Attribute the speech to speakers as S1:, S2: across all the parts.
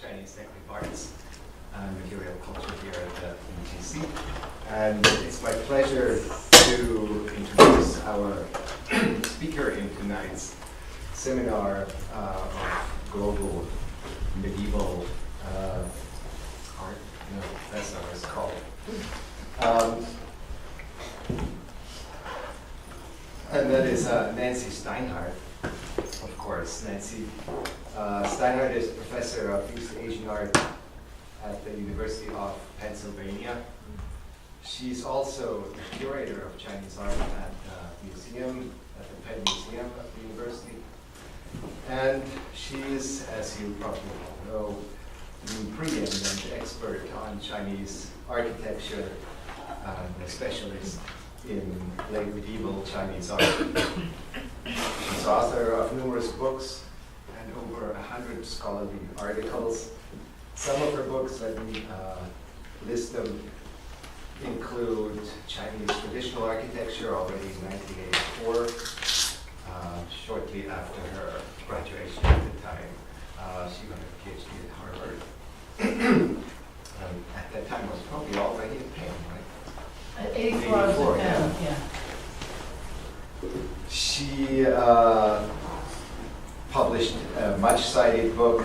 S1: Chinese Technical Arts and Material Culture here at the UTC. And it's my pleasure to introduce our speaker in tonight's seminar of global medieval art. No, that's not what it's called. And that is Nancy Steinhardt, of course. Nancy Steinhardt is professor of East Asian art at the University of Pennsylvania. She's also the curator of Chinese art at the museum, at the Penn Museum of the university. And she is, as you probably know, the preeminent expert on Chinese architecture and a specialist in late medieval Chinese art. She's author of numerous books and over 100 scholarly articles. Some of her books, let me list them, include Chinese traditional architecture, already in 1984, shortly after her graduation at the time. She got a PhD at Harvard. At that time, was probably already in Penn, right?
S2: 84, yeah.
S1: She published a much-cited book,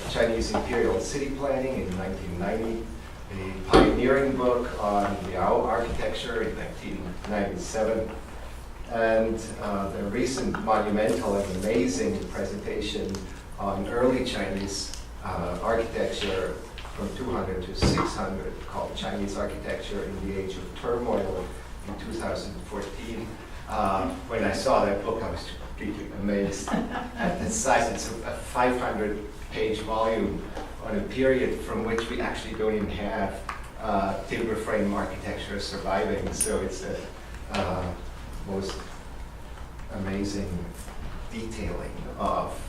S1: Chinese Imperial City Planning, in 1990, a pioneering book on Liao architecture in 1997, and the recent monumental and amazing presentation on early Chinese architecture from 200 to 600 called Chinese Architecture in the Age of Turmoil in 2014. When I saw that book, I was completely amazed at the size. It's a 500-page volume on a period from which we actually don't even have timber frame architecture surviving. So it's a most amazing detailing of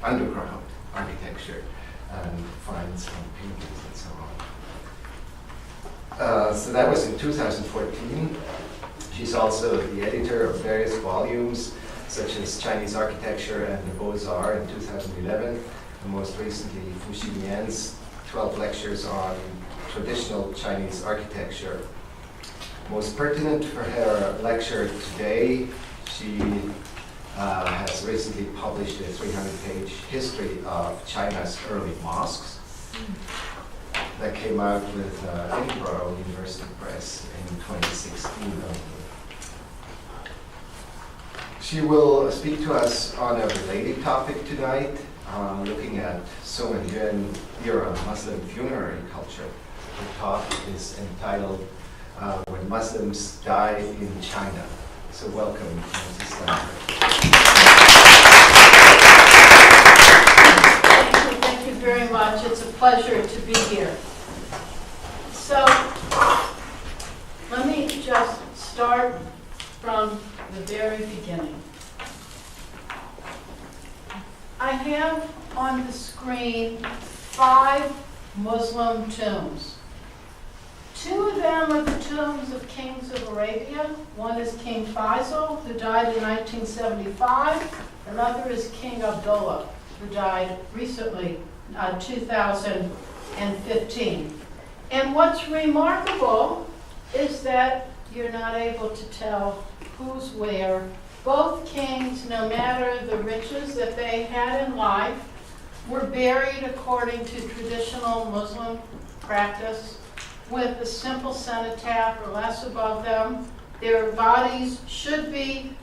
S1: underground architecture and finds and paintings and so on. So that was in 2014. She's also the editor of various volumes, such as Chinese Architecture and the Beaux-Arts in 2011, and most recently Fu Ximian's 12 lectures on traditional Chinese architecture. Most pertinent for her lecture today, she has recently published a 300-page history of China's early mosques that came out with Edinburgh University Press in 2016. She will speak to us on a related topic tonight, looking at Song and Yuan era Muslim funerary culture. The talk is entitled When Muslims Die in China. So welcome, Mrs. Steinhardt.
S2: Thank you very much. It's a pleasure to be here. So let me just start from the very beginning. I have on the screen 5 Muslim tombs. 2 of them are the tombs of kings of Arabia. One is King Faisal, who died in 1975. Another is King Abdullah, who died recently, 2015. And what's remarkable is that you're not able to tell who's where. Both kings, no matter the riches that they had in life, were buried according to traditional Muslim practice, with a simple cenotaph or less above them. Their bodies should be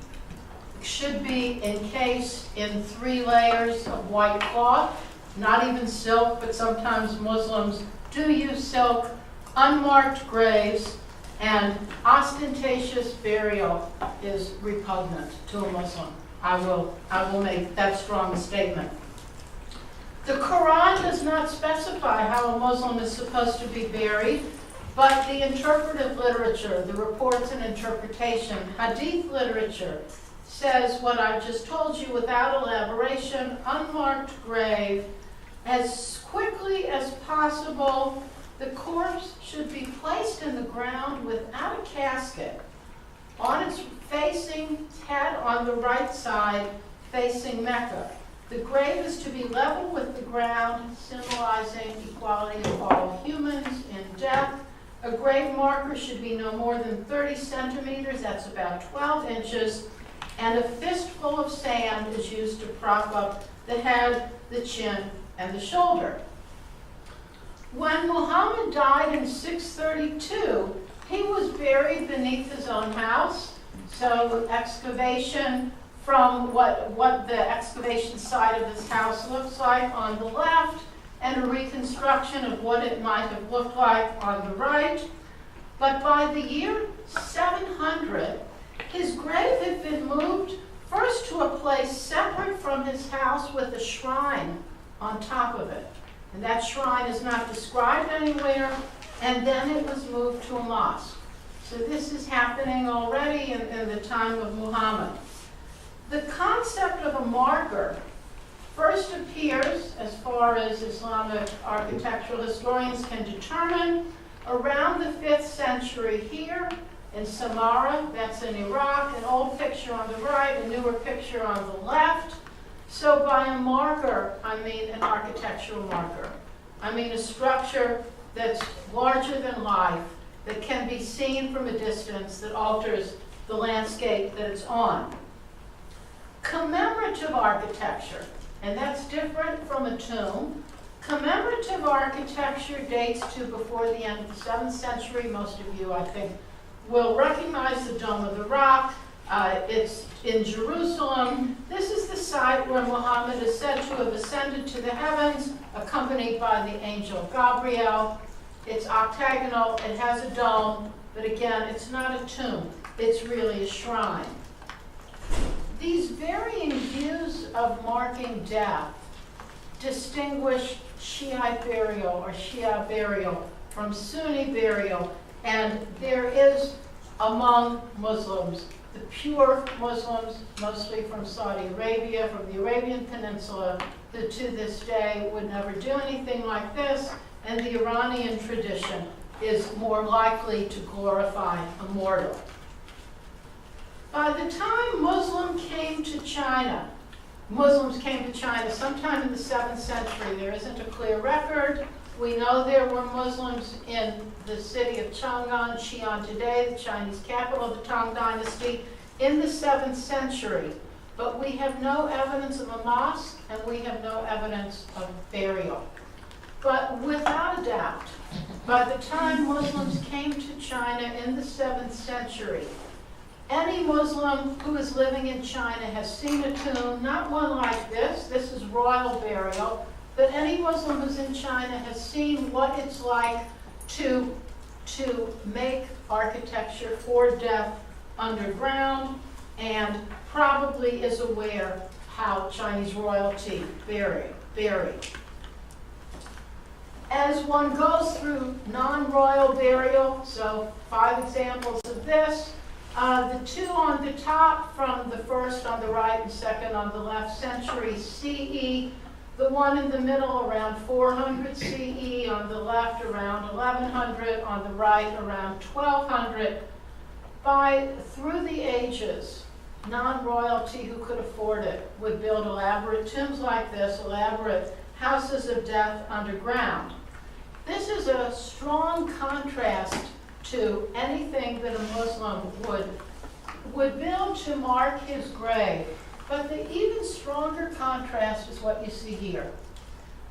S2: encased in 3 layers of white cloth, not even silk, but sometimes Muslims do use silk, unmarked graves, and ostentatious burial is repugnant to a Muslim. I will make that strong statement. The Quran does not specify how a Muslim is supposed to be buried, but the interpretive literature, the reports and interpretation, hadith literature, says what I've just told you without elaboration: unmarked grave. As quickly as possible, the corpse should be placed in the ground without a casket, on its facing, head on the right side, facing Mecca. The grave is to be level with the ground, symbolizing equality of all humans in death. A grave marker should be no more than 30 centimeters, that's about 12 inches, and a fistful of sand is used to prop up the head, the chin, and the shoulder. When Muhammad died in 632, he was buried beneath his own house. So excavation from what the excavation site of his house looks like on the left, and a reconstruction of what it might have looked like on the right. But by the year 700, his grave had been moved first to a place separate from his house with a shrine on top of it. And that shrine is not described anywhere, and then it was moved to a mosque. So this is happening already in the time of Muhammad. The concept of a marker first appears, as far as Islamic architectural historians can determine, around the 5th century here in Samarra, that's in Iraq, an old picture on the right, a newer picture on the left. So by a marker, I mean an architectural marker. I mean a structure that's larger than life, that can be seen from a distance, that alters the landscape that it's on. Commemorative architecture, and that's different from a tomb. Commemorative architecture dates to before the end of the 7th century. Most of you, I think, will recognize the Dome of the Rock. It's in Jerusalem. This is the site where Muhammad is said to have ascended to the heavens, accompanied by the angel Gabriel. It's octagonal, it has a dome, but again, it's not a tomb. It's really a shrine. These varying views of marking death distinguish Shiite burial or Shia burial from Sunni burial, and there is among Muslims, the pure Muslims, mostly from Saudi Arabia, from the Arabian Peninsula, that to this day would never do anything like this, and the Iranian tradition is more likely to glorify a mortal. By the time Muslims came to China sometime in the 7th century. There isn't a clear record. We know there were Muslims in the city of Chang'an, Xi'an today, the Chinese capital of the Tang Dynasty, in the 7th century. But we have no evidence of a mosque, and we have no evidence of burial. But without a doubt, by the time Muslims came to China in the 7th century, any Muslim who is living in China has seen a tomb, not one like this is royal burial, but any Muslim who's in China has seen what it's like to make architecture for death underground, and probably is aware how Chinese royalty buried. As one goes through non-royal burial, so 5 examples of this, the 2 on the top from the first on the right and second on the left century CE, the one in the middle around 400 CE, on the left around 1100, on the right around 1200. Through the ages, non-royalty who could afford it would build elaborate tombs like this, elaborate houses of death underground. This is a strong contrast to anything that a Muslim would build to mark his grave. But the even stronger contrast is what you see here.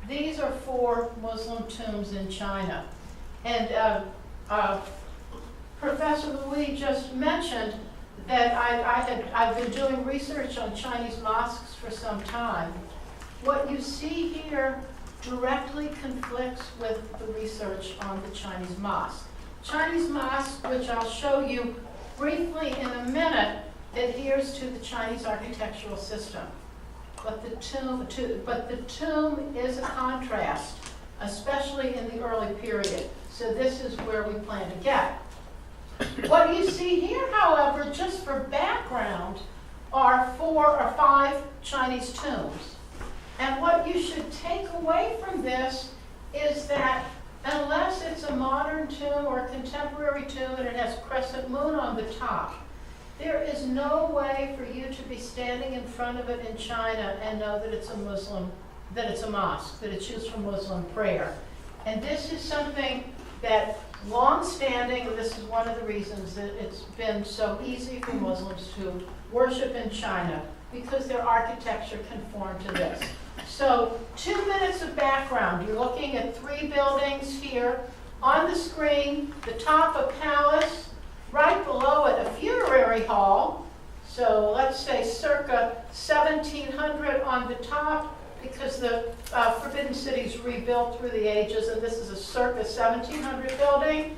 S2: These are 4 Muslim tombs in China. And Professor Louis just mentioned that I've been doing research on Chinese mosques for some time. What you see here directly conflicts with the research on the Chinese mosque. Chinese mosque, which I'll show you briefly in a minute, adheres to the Chinese architectural system. But the tomb is a contrast, especially in the early period. So this is where we plan to get. What you see here, however, just for background, are 4 or 5 Chinese tombs. And what you should take away from this is that unless it's a modern tomb or a contemporary tomb and it has crescent moon on the top, There is no way for you to be standing in front of it in China and know that it's a Muslim, that it's a mosque, that it's used for Muslim prayer. And this is something that long-standing, this is one of the reasons that it's been so easy for Muslims to worship in China, because their architecture conformed to this. So 2 minutes of background. You're looking at 3 buildings here. On the screen, the top, a palace. Right below it, a funerary hall. So let's say circa 1700 on the top, because the Forbidden City's rebuilt through the ages, and this is a circa 1700 building.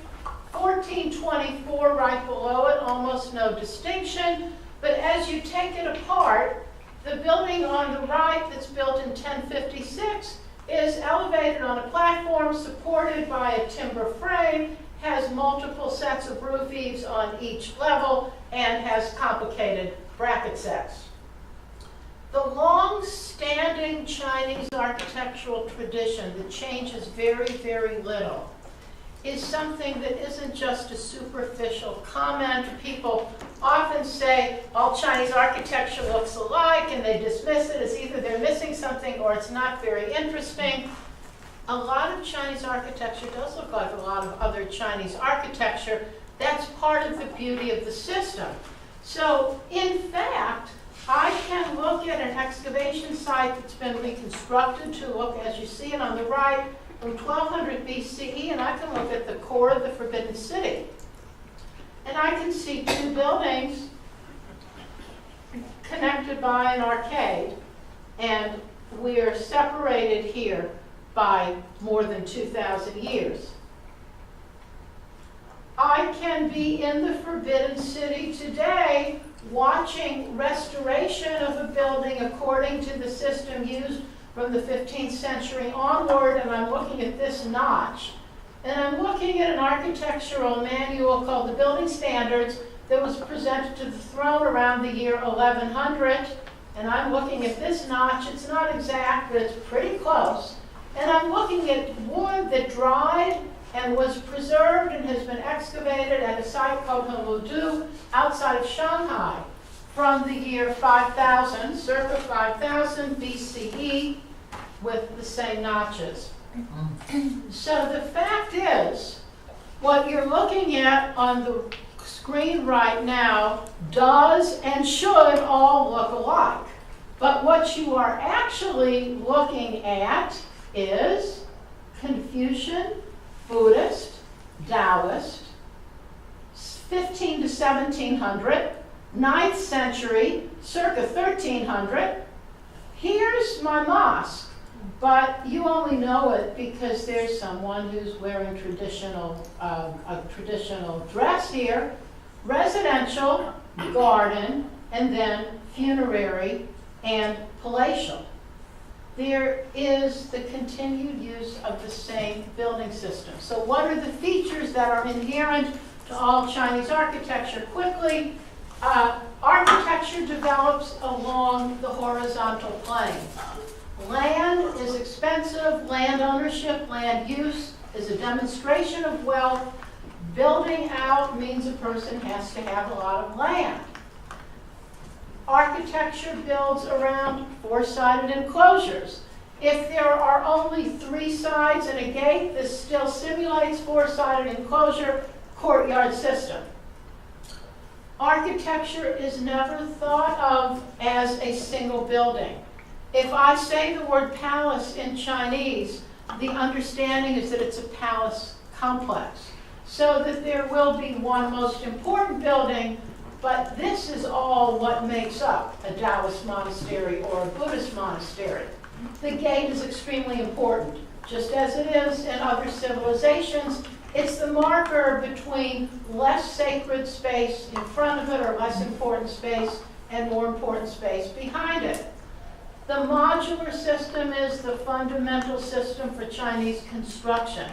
S2: 1424 right below it, almost no distinction. But as you take it apart, the building on the right that's built in 1056 is elevated on a platform supported by a timber frame, has multiple sets of roof eaves on each level, and has complicated bracket sets. The long-standing Chinese architectural tradition that changes very, very little is something that isn't just a superficial comment. People often say all Chinese architecture looks alike, and they dismiss it as either they're missing something or it's not very interesting. A lot of Chinese architecture does look like a lot of other Chinese architecture. That's part of the beauty of the system. So, in fact, I can look at an excavation site that's been reconstructed to look, as you see it on the right, from 1200 BCE, and I can look at the core of the Forbidden City. And I can see 2 buildings connected by an arcade, and we're separated here by more than 2,000 years. I can be in the Forbidden City today watching restoration of a building according to the system used from the 15th century onward, and I'm looking at this notch. And I'm looking at an architectural manual called the Building Standards that was presented to the throne around the year 1100. And I'm looking at this notch. It's not exact, but it's pretty close. And I'm looking at wood that dried and was preserved and has been excavated at a site called Hongludu outside of Shanghai from the year 5000, circa 5000 BCE, with the same notches. So the fact is, what you're looking at on the screen right now does and should all look alike. But what you are actually looking at is Confucian, Buddhist, Taoist, 15 to 1700, 9th century, circa 1300. Here's my mosque, but you only know it because there's someone who's wearing a traditional dress here. Residential, garden, and then funerary and palatial. There is the continued use of the same building system. So what are the features that are inherent to all Chinese architecture? Quickly, architecture develops along the horizontal plane. Land is expensive. Land ownership, land use is a demonstration of wealth. Building out means a person has to have a lot of land. Architecture builds around 4-sided enclosures. If there are only 3 sides and a gate, this still simulates 4-sided enclosure, courtyard system. Architecture is never thought of as a single building. If I say the word palace in Chinese, the understanding is that it's a palace complex. So that there will be one most important building, but this is all what makes up a Taoist monastery or a Buddhist monastery. The gate is extremely important. Just as it is in other civilizations, it's the marker between less sacred space in front of it or less important space and more important space behind it. The modular system is the fundamental system for Chinese construction.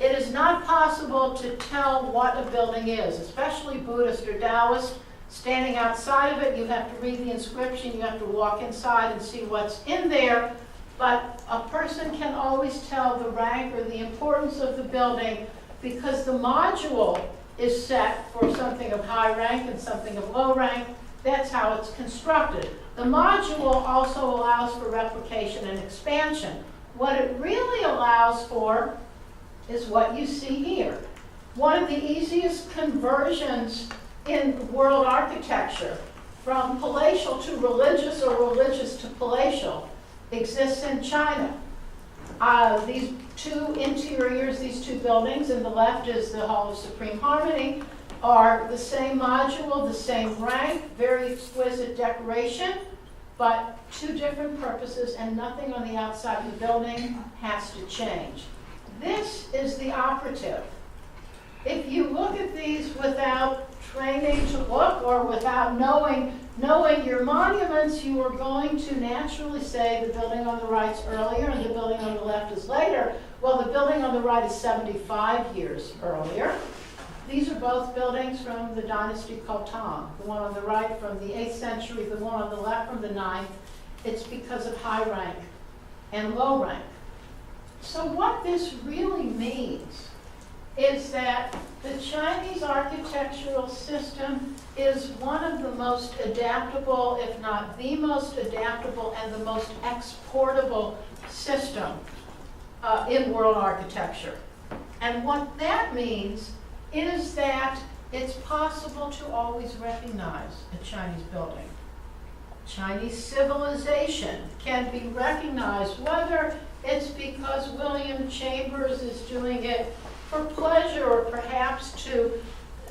S2: It is not possible to tell what a building is, especially Buddhist or Taoist. Standing outside of it, you have to read the inscription, you have to walk inside and see what's in there, but a person can always tell the rank or the importance of the building because the module is set for something of high rank and something of low rank. That's how it's constructed. The module also allows for replication and expansion. What it really allows for is what you see here. One of the easiest conversions in world architecture, from palatial to religious or religious to palatial, exists in China. These two interiors, these two buildings, and the left is the Hall of Supreme Harmony, are the same module, the same rank, very exquisite decoration, but two different purposes, and nothing on the outside of the building has to change. This is the operative. If you look at these without training to look or without knowing your monuments, you are going to naturally say the building on the right's earlier and the building on the left is later. Well, the building on the right is 75 years earlier. These are both buildings from the dynasty called Tang. The one on the right from the 8th century, the one on the left from the 9th. It's because of high rank and low rank. So what this really means is that the Chinese architectural system is one of the most adaptable, if not the most adaptable and the most exportable system in world architecture. And what that means is that it's possible to always recognize a Chinese building. Chinese civilization can be recognized, whether it's because William Chambers is doing it for pleasure or perhaps to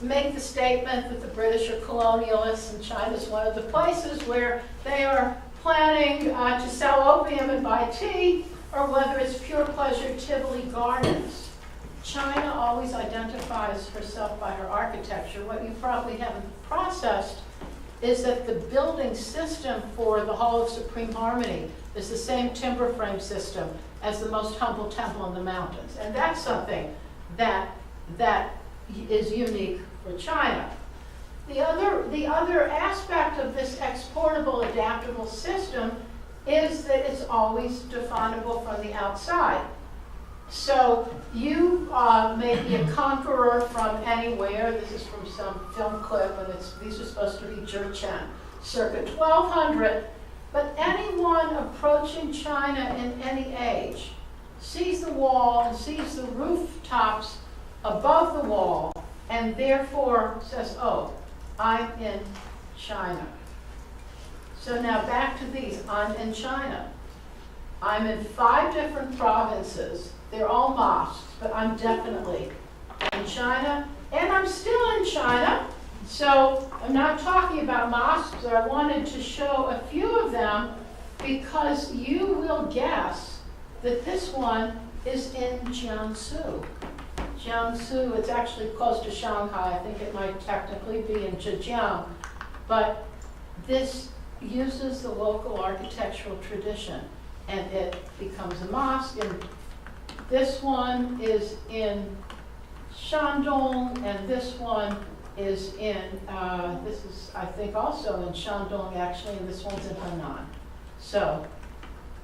S2: make the statement that the British are colonialists and China is one of the places where they are planning to sell opium and buy tea, or whether it's pure pleasure Tivoli Gardens. China always identifies herself by her architecture. What you probably haven't processed is that the building system for the Hall of Supreme Harmony is the same timber frame system as the most humble temple in the mountains. And that's something that is unique for China. The other aspect of this exportable, adaptable system is that it's always definable from the outside. So you may be a conqueror from anywhere. This is from some film clip, and these are supposed to be Jurchen, circa 1200. But anyone approaching China in any age sees the wall and sees the rooftops above the wall, and therefore says, oh, I'm in China. So now back to these. I'm in China. I'm in 5 different provinces. They're all mosques, but I'm definitely in China, and I'm still in China. So I'm not talking about mosques. I wanted to show a few of them because you will guess that this one is in Jiangsu. Jiangsu, it's actually close to Shanghai. I think it might technically be in Zhejiang, but this uses the local architectural tradition, and it becomes a mosque. And this one is in Shandong, and this one is in, this is, I think, also in Shandong, actually, and this one's in Henan. So,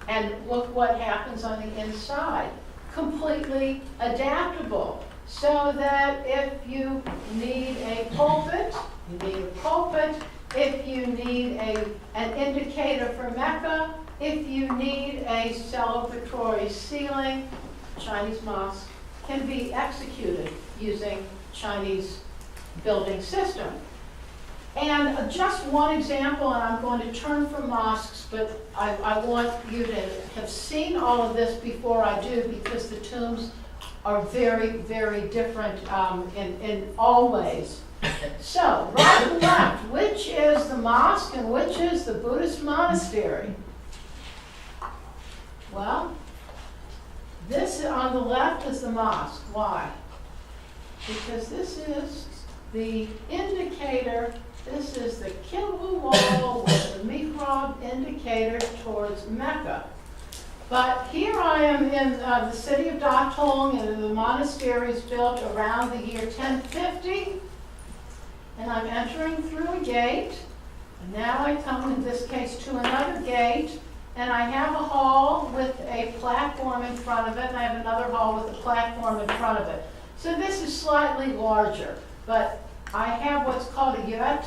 S2: and look what happens on the inside. Completely adaptable, so that if you need a pulpit, you need a pulpit. If you need an indicator for Mecca, if you need a celebratory ceiling, Chinese mosque can be executed using Chinese building system. And just one example, and I'm going to turn from mosques, but I want you to have seen all of this before I do, because the tombs are very, very different in all ways. So, right and left, which is the mosque and which is the Buddhist monastery? Well, this on the left is the mosque. Why? Because this is the indicator. This is the Qibla wall with the mihrab indicator towards Mecca. But here I am in the city of Datong, and the monastery is built around the year 1050. And I'm entering through a gate. And now I come, in this case, to another gate. And I have a hall with a platform in front of it, and I have another hall with a platform in front of it. So this is slightly larger. but I have what's called a Yuan,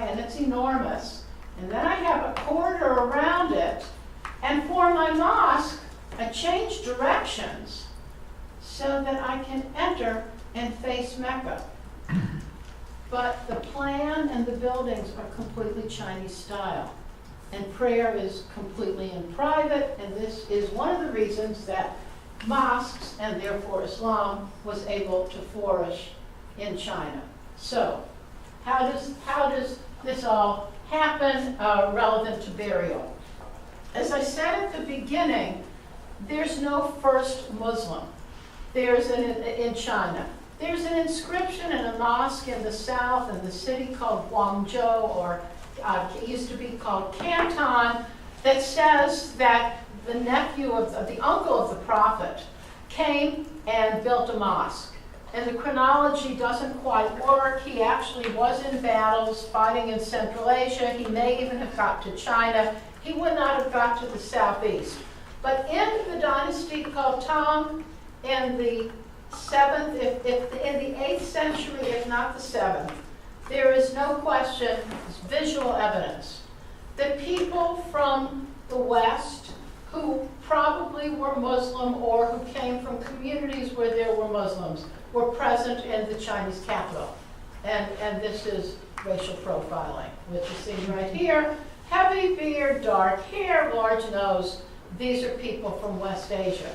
S2: and it's enormous. And then I have a corridor around it. And for my mosque, I change directions so that I can enter and face Mecca. But the plan and the buildings are completely Chinese style. And prayer is completely in private, and this is one of the reasons that mosques, and therefore Islam, was able to flourish in China. So, how does this all happen relevant to burial? As I said at the beginning, there's no first Muslim. In China. There's an inscription in a mosque in the south in the city called Guangzhou, or it used to be called Canton, that says that the nephew of the uncle of the prophet came and built a mosque. And the chronology doesn't quite work. He actually was in battles, fighting in Central Asia. He may even have got to China. He would not have got to the southeast. But in the dynasty called Tang, in the 7th, in the 8th century, if not the 7th, there is no question, it's visual evidence, that people from the West who probably were Muslim or who came from communities where there were Muslims were present in the Chinese capital. And this is racial profiling, which is seen right here. Heavy beard, dark hair, large nose. These are people from West Asia.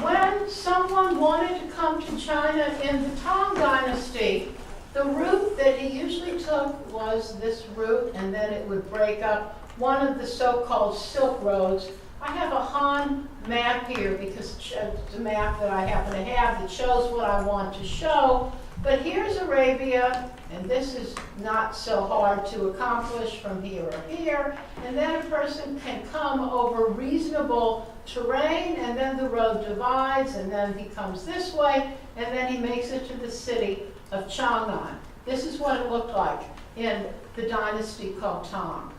S2: When someone wanted to come to China in the Tang Dynasty, the route that he usually took was this route, and then it would break up one of the so-called Silk Roads. I have a Han map here because it's a map that I happen to have that shows what I want to show. But here's Arabia, and this is not so hard to accomplish from here or here. And then a person can come over reasonable terrain, and then the road divides, and then he comes this way, and then he makes it to the city of Chang'an. This is what it looked like in the dynasty called Tang.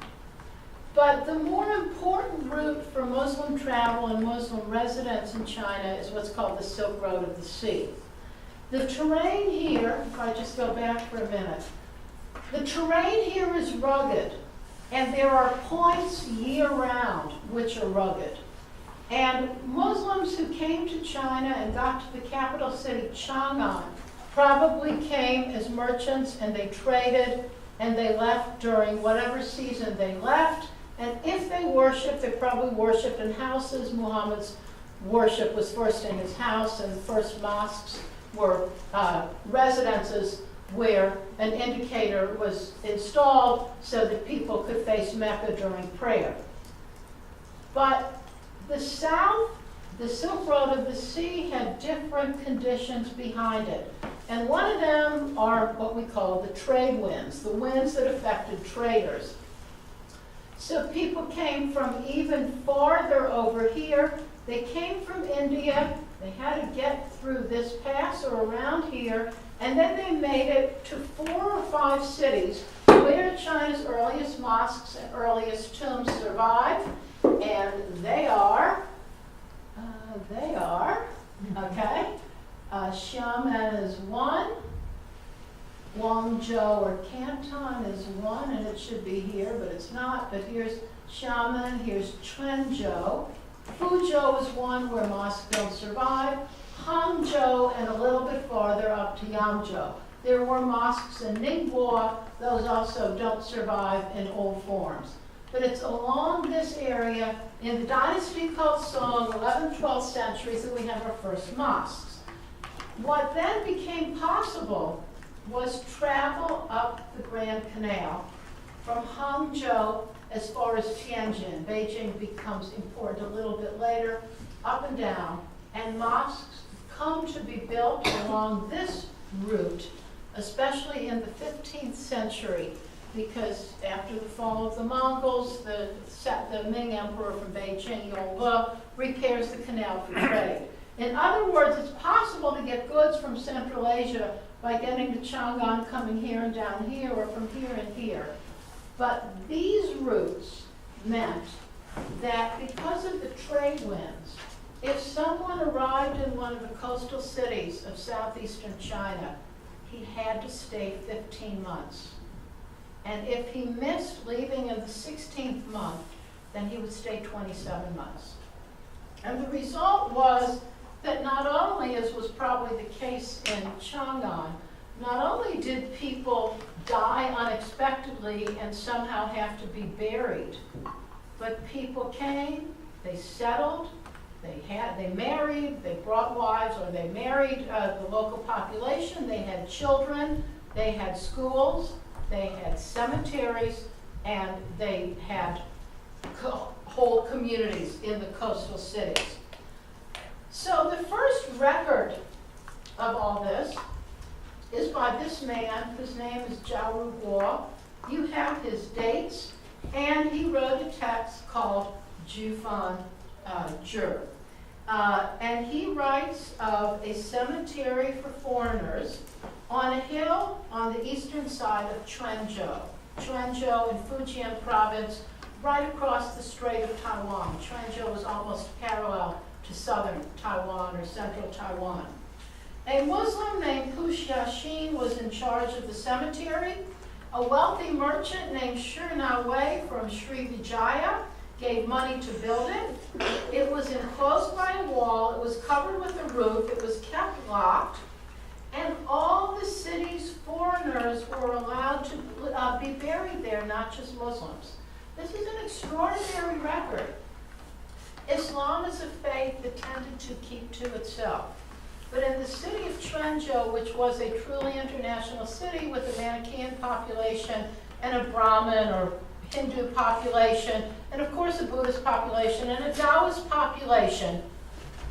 S2: But the more important route for Muslim travel and Muslim residence in China is what's called the Silk Road of the Sea. The terrain here, if I just go back for a minute, the terrain here is rugged, and there are points year-round which are rugged. And Muslims who came to China and got to the capital city, Chang'an, probably came as merchants, and they traded, and they left during whatever season they left. And if they worshiped, they probably worshiped in houses. Muhammad's worship was first in his house, and the first mosques were residences where an indicator was installed so that people could face Mecca during prayer. But the south, the Silk Road of the Sea, had different conditions behind it. And one of them are what we call the trade winds, the winds that affected traders. So people came from even farther over here. They came from India. They had to get through this pass or around here, and then they made it to 4 or 5 cities where China's earliest mosques and earliest tombs survive. And they are, okay, Xiamen is one, Guangzhou or Canton is one, and it should be here, but it's not. But here's Xiamen, here's Quanzhou. Fuzhou is one where mosques don't survive. Hangzhou, and a little bit farther up to Yangzhou. There were mosques in Ningbo. Those also don't survive in old forms. But it's along this area in the dynasty called Song, 11th, 12th centuries, that we have our first mosques. What then became possible was travel up the Grand Canal from Hangzhou as far as Tianjin. Beijing becomes important a little bit later, up and down, and mosques come to be built along this route, especially in the 15th century, because after the fall of the Mongols, the Ming Emperor from Beijing, Yuan, repairs the canal for trade. In other words, it's possible to get goods from Central Asia by getting to Chang'an, coming here and down here, or from here and here. But these routes meant that because of the trade winds, if someone arrived in one of the coastal cities of southeastern China, he had to stay 15 months. And if he missed leaving in the 16th month, then he would stay 27 months. And the result was that not only, as was probably the case in Chang'an, not only did people die unexpectedly and somehow have to be buried, but people came, they settled, they married, they brought wives, or they married the local population, they had children, they had schools, they had cemeteries, and they had whole communities in the coastal cities. So the first record of all this is by this man, whose name is Zhao Guo. You have his dates, and he wrote a text called Jufan Zhi. And he writes of a cemetery for foreigners on a hill on the eastern side of Quanzhou. Quanzhou in Fujian province, right across the Strait of Taiwan. Quanzhou is almost parallel to southern Taiwan or central Taiwan. A Muslim named Pu Xiaxin was in charge of the cemetery. A wealthy merchant named Shi Na Wei from Sri Vijaya gave money to build it. It was enclosed by a wall, it was covered with a roof, it was kept locked, and all the city's foreigners were allowed to be buried there, not just Muslims. This is an extraordinary record. Islam is a faith that tended to keep to itself. But in the city of Quanzhou, which was a truly international city with a Manichaean population and a Brahmin or Hindu population, and of course a Buddhist population and a Taoist population,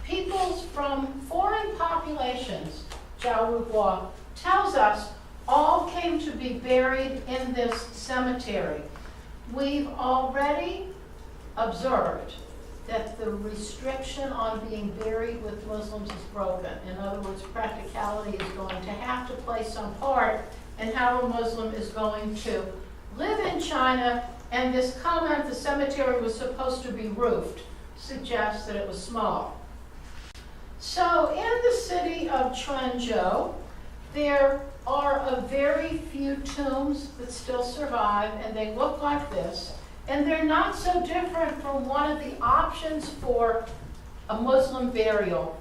S2: peoples from foreign populations, Zhao Ruguo tells us, all came to be buried in this cemetery. We've already observed that the restriction on being buried with Muslims is broken. In other words, practicality is going to have to play some part in how a Muslim is going to live in China, and this comment, the cemetery was supposed to be roofed, suggests that it was small. So in the city of Quanzhou, there are a very few tombs that still survive, and they look like this. And they're not so different from one of the options for a Muslim burial,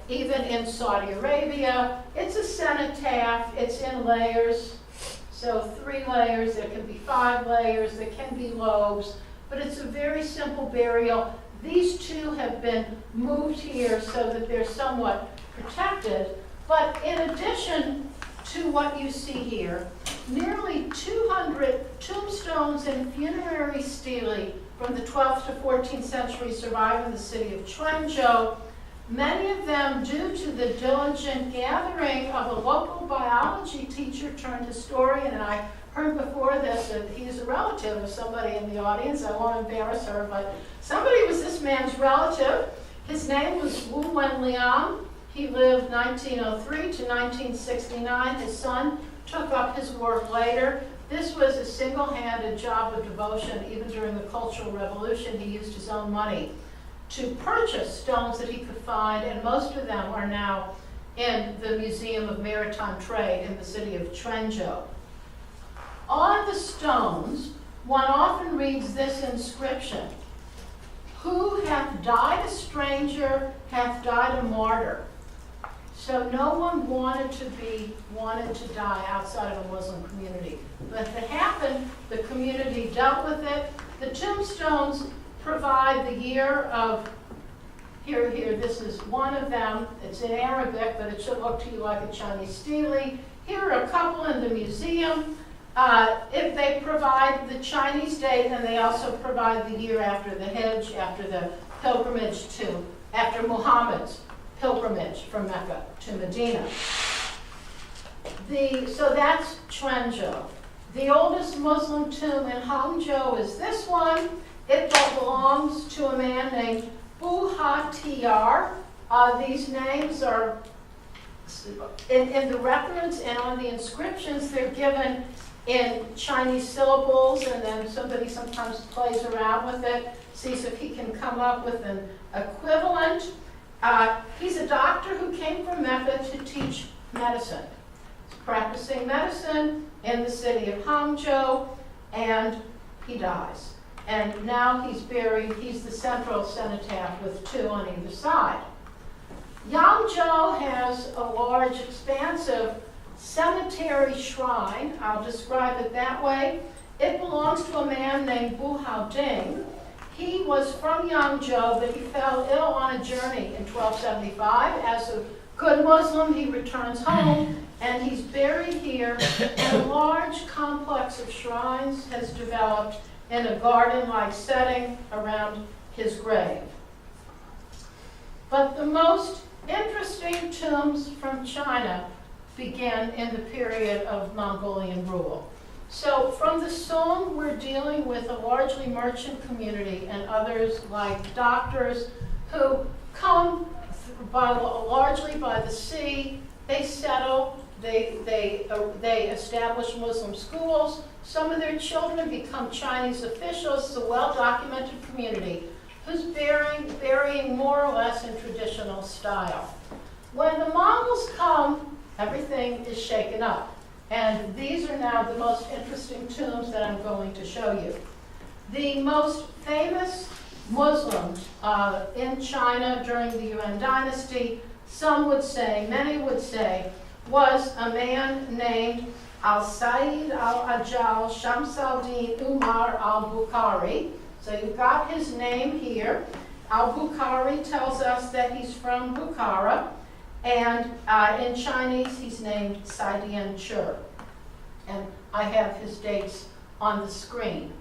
S2: even in Saudi Arabia. It's a cenotaph, it's in layers, so 3 layers, there can be 5 layers, there can be lobes, but it's a very simple burial. These two have been moved here so that they're somewhat protected, but in addition to what you see here, nearly 200 tombstones and funerary stele from the 12th to 14th century survive in the city of Quanzhou, many of them due to the diligent gathering of a local biology teacher turned historian, and I heard before this that he's a relative of somebody in the audience. I won't embarrass her, but somebody was this man's relative. His name was Wu Wenliang. He lived 1903 to 1969. His son took up his work later. This was a single-handed job of devotion. Even during the Cultural Revolution, he used his own money to purchase stones that he could find, and most of them are now in the Museum of Maritime Trade in the city of Quanzhou. On the stones, one often reads this inscription: "Who hath died a stranger hath died a martyr." So no one wanted to die outside of a Muslim community. But if it happened, the community dealt with it. The tombstones provide the year of, here, this is one of them. It's in Arabic, but it should look to you like a Chinese stele. Here are a couple in the museum. If they provide the Chinese date, and they also provide the year after the Hajj, after the pilgrimage after Muhammad's pilgrimage from Mecca to Medina. So that's Quanzhou. The oldest Muslim tomb in Hangzhou is this one. It belongs to a man named Buha Tiar. These names are in the records and on the inscriptions. They're given in Chinese syllables, and then somebody sometimes plays around with it, sees if he can come up with an equivalent. He's a doctor who came from Mecca to teach medicine. practicing medicine in the city of Hangzhou, and he dies. And now he's buried, he's the central cenotaph with two on either side. Yangzhou has a large, expansive cemetery shrine. I'll describe it that way. It belongs to a man named Bu Haoding. He was from Yangzhou, but he fell ill on a journey in 1275. As a good Muslim, he returns home, and he's buried here, and a large complex of shrines has developed in a garden-like setting around his grave. But the most interesting tombs from China began in the period of Mongolian rule. So from the Song, we're dealing with a largely merchant community and others like doctors who come largely by the sea. They settle, they establish Muslim schools. Some of their children become Chinese officials. It's a well-documented community who's burying more or less in traditional style. When the Mongols come, everything is shaken up. And these are now the most interesting tombs that I'm going to show you. The most famous Muslim in China during the Yuan Dynasty, some would say, many would say, was a man named Al-Said al-Ajal Shams al-Din Umar al-Bukhari. So you've got his name here. Al-Bukhari tells us that he's from Bukhara, and in Chinese he's named Saidian Chur. And I have his dates on the screen.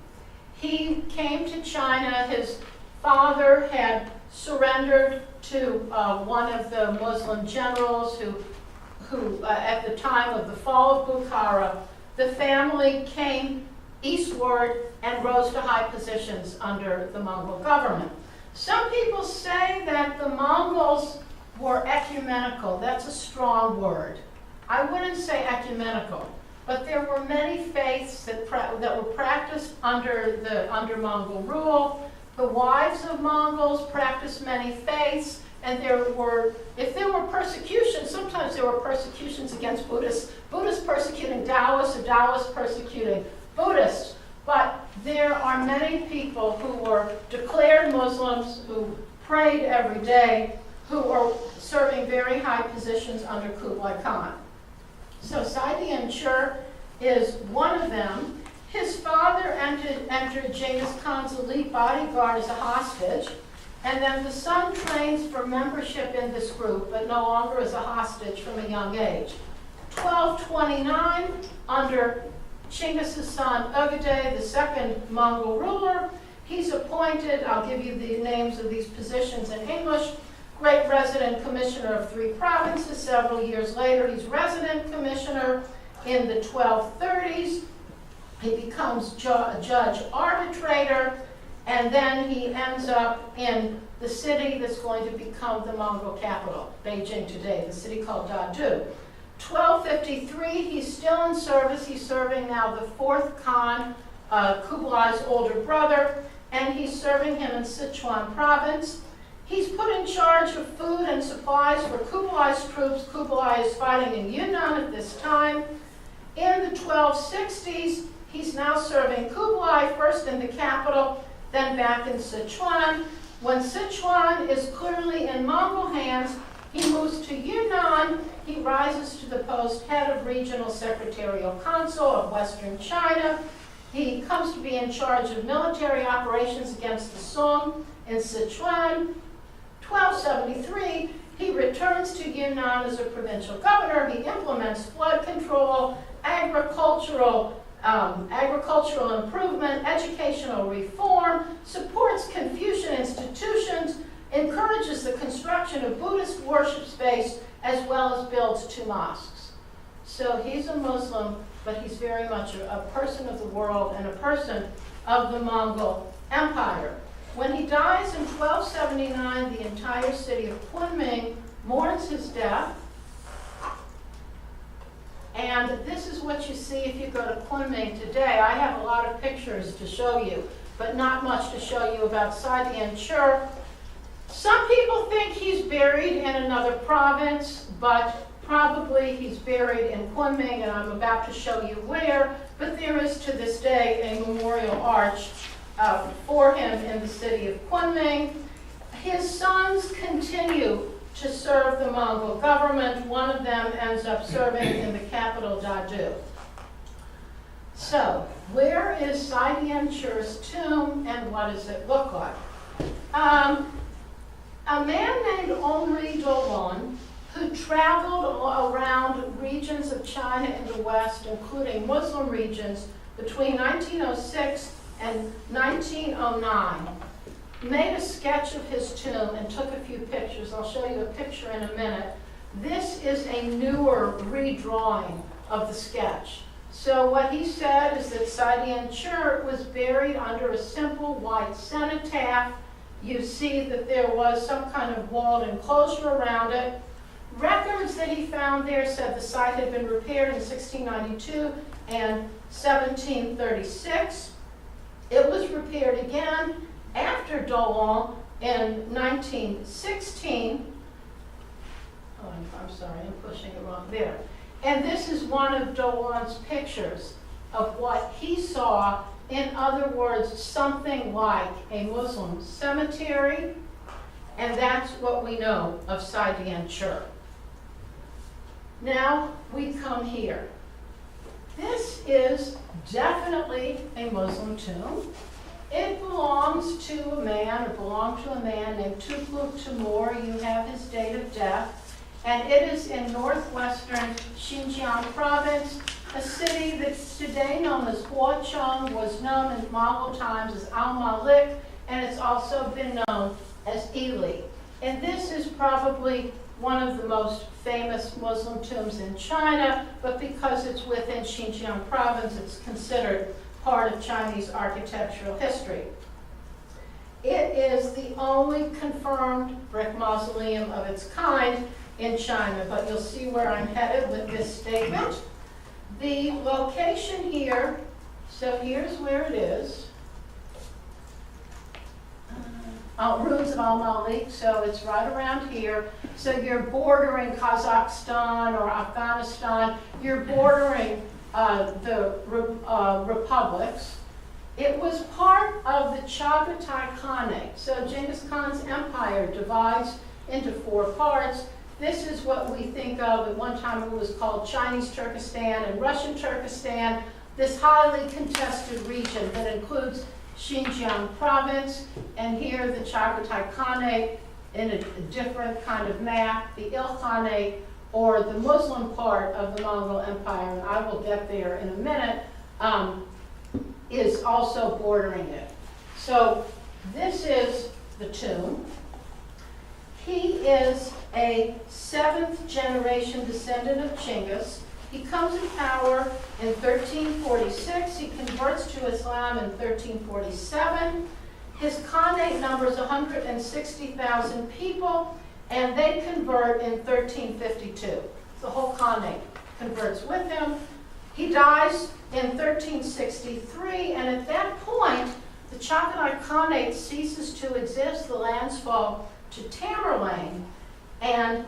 S2: He came to China. His father had surrendered to one of the Muslim generals who at the time of the fall of Bukhara, the family came eastward and rose to high positions under the Mongol government. Some people say that the Mongols were ecumenical. That's a strong word. I wouldn't say ecumenical, but there were many faiths that were practiced under Mongol rule. The wives of Mongols practiced many faiths, and if there were persecutions, sometimes there were persecutions against Buddhists. Buddhists persecuting Taoists, or Taoists persecuting Buddhists. But there are many people who were declared Muslims, who prayed every day, who are serving very high positions under Kublai Khan. So Saidian Chur is one of them. His father entered Genghis Khan's elite bodyguard as a hostage, and then the son trains for membership in this group, but no longer as a hostage from a young age. 1229, under Chinggis' son Ögedei, the second Mongol ruler, he's appointed, I'll give you the names of these positions in English, Great Resident Commissioner of 3 provinces. Several years later, he's Resident Commissioner. In the 1230s, he becomes Judge Arbitrator, and then he ends up in the city that's going to become the Mongol capital, Beijing today, the city called Dadu. 1253, he's still in service. He's serving now the 4th Khan, Kublai's older brother, and he's serving him in Sichuan province. He's put in charge of food and supplies for Kublai's troops. Kublai is fighting in Yunnan at this time. In the 1260s, he's now serving Kublai, first in the capital, then back in Sichuan. When Sichuan is clearly in Mongol hands, he moves to Yunnan. He rises to the post head of Regional Secretarial Council of Western China. He comes to be in charge of military operations against the Song in Sichuan. 1273, he returns to Yunnan as a provincial governor. He implements flood control, agricultural improvement, educational reform, supports Confucian institutions, encourages the construction of Buddhist worship space, as well as builds 2 mosques. So he's a Muslim, but he's very much a person of the world and a person of the Mongol Empire. When he dies in 1279, the entire city of Kunming mourns his death. And this is what you see if you go to Kunming today. I have a lot of pictures to show you, but not much to show you about Saidian Chur. Some people think he's buried in another province, but Probably he's buried in Kunming, and I'm about to show you where, but there is to this day a memorial arch for him in the city of Kunming. His sons continue to serve the Mongol government. One of them ends up serving in the capital, Dadu. So, where is Saidian-Chur's tomb, and what does it look like? A man named Henri Dollon, who traveled around regions of China in the West, including Muslim regions, between 1906 and 1909, made a sketch of his tomb and took a few pictures. I'll show you a picture in a minute. This is a newer redrawing of the sketch. So what he said is that Saidian-Chur was buried under a simple white cenotaph. You see that there was some kind of walled enclosure around it. Records that he found there said the site had been repaired in 1692 and 1736. It was repaired again after Dollon in 1916. Oh, I'm sorry, I'm pushing it wrong there. And this is one of Dollon's pictures of what he saw, in other words, something like a Muslim cemetery, and that's what we know of Saidian-Chur. Now we come here. This is definitely a Muslim tomb. It belongs to a man, or belonged to a man named Tukuluk Timur. You have his date of death. And it is in northwestern Xinjiang province, a city that's today known as Huacheng, was known in Mongol times as Al-Malik, and it's also been known as Ili. And this is probably one of the most famous Muslim tombs in China, but because it's within Xinjiang province, it's considered part of Chinese architectural history. It is the only confirmed brick mausoleum of its kind in China, but you'll see where I'm headed with this statement. The location here, so here's where it is. Ruins of Al-Malik, so it's right around here. So you're bordering Kazakhstan or Afghanistan, you're bordering the republics. It was part of the Chagatai Khanate. So Genghis Khan's empire divides into 4 parts. This is what we think of, at one time it was called Chinese Turkestan and Russian Turkestan, this highly contested region that includes Xinjiang province, and here the Chagatai Khanate in a different kind of map, the Ilkhanate, or the Muslim part of the Mongol Empire, and I will get there in a minute, is also bordering it. So this is the tomb. He is a 7th generation descendant of Genghis. He comes to power in 1346. He converts to Islam in 1347. His Khanate numbers 160,000 people, and they convert in 1352. The whole Khanate converts with him. He dies in 1363, and at that point, the Chagatai Khanate ceases to exist. The lands fall to Tamerlane, and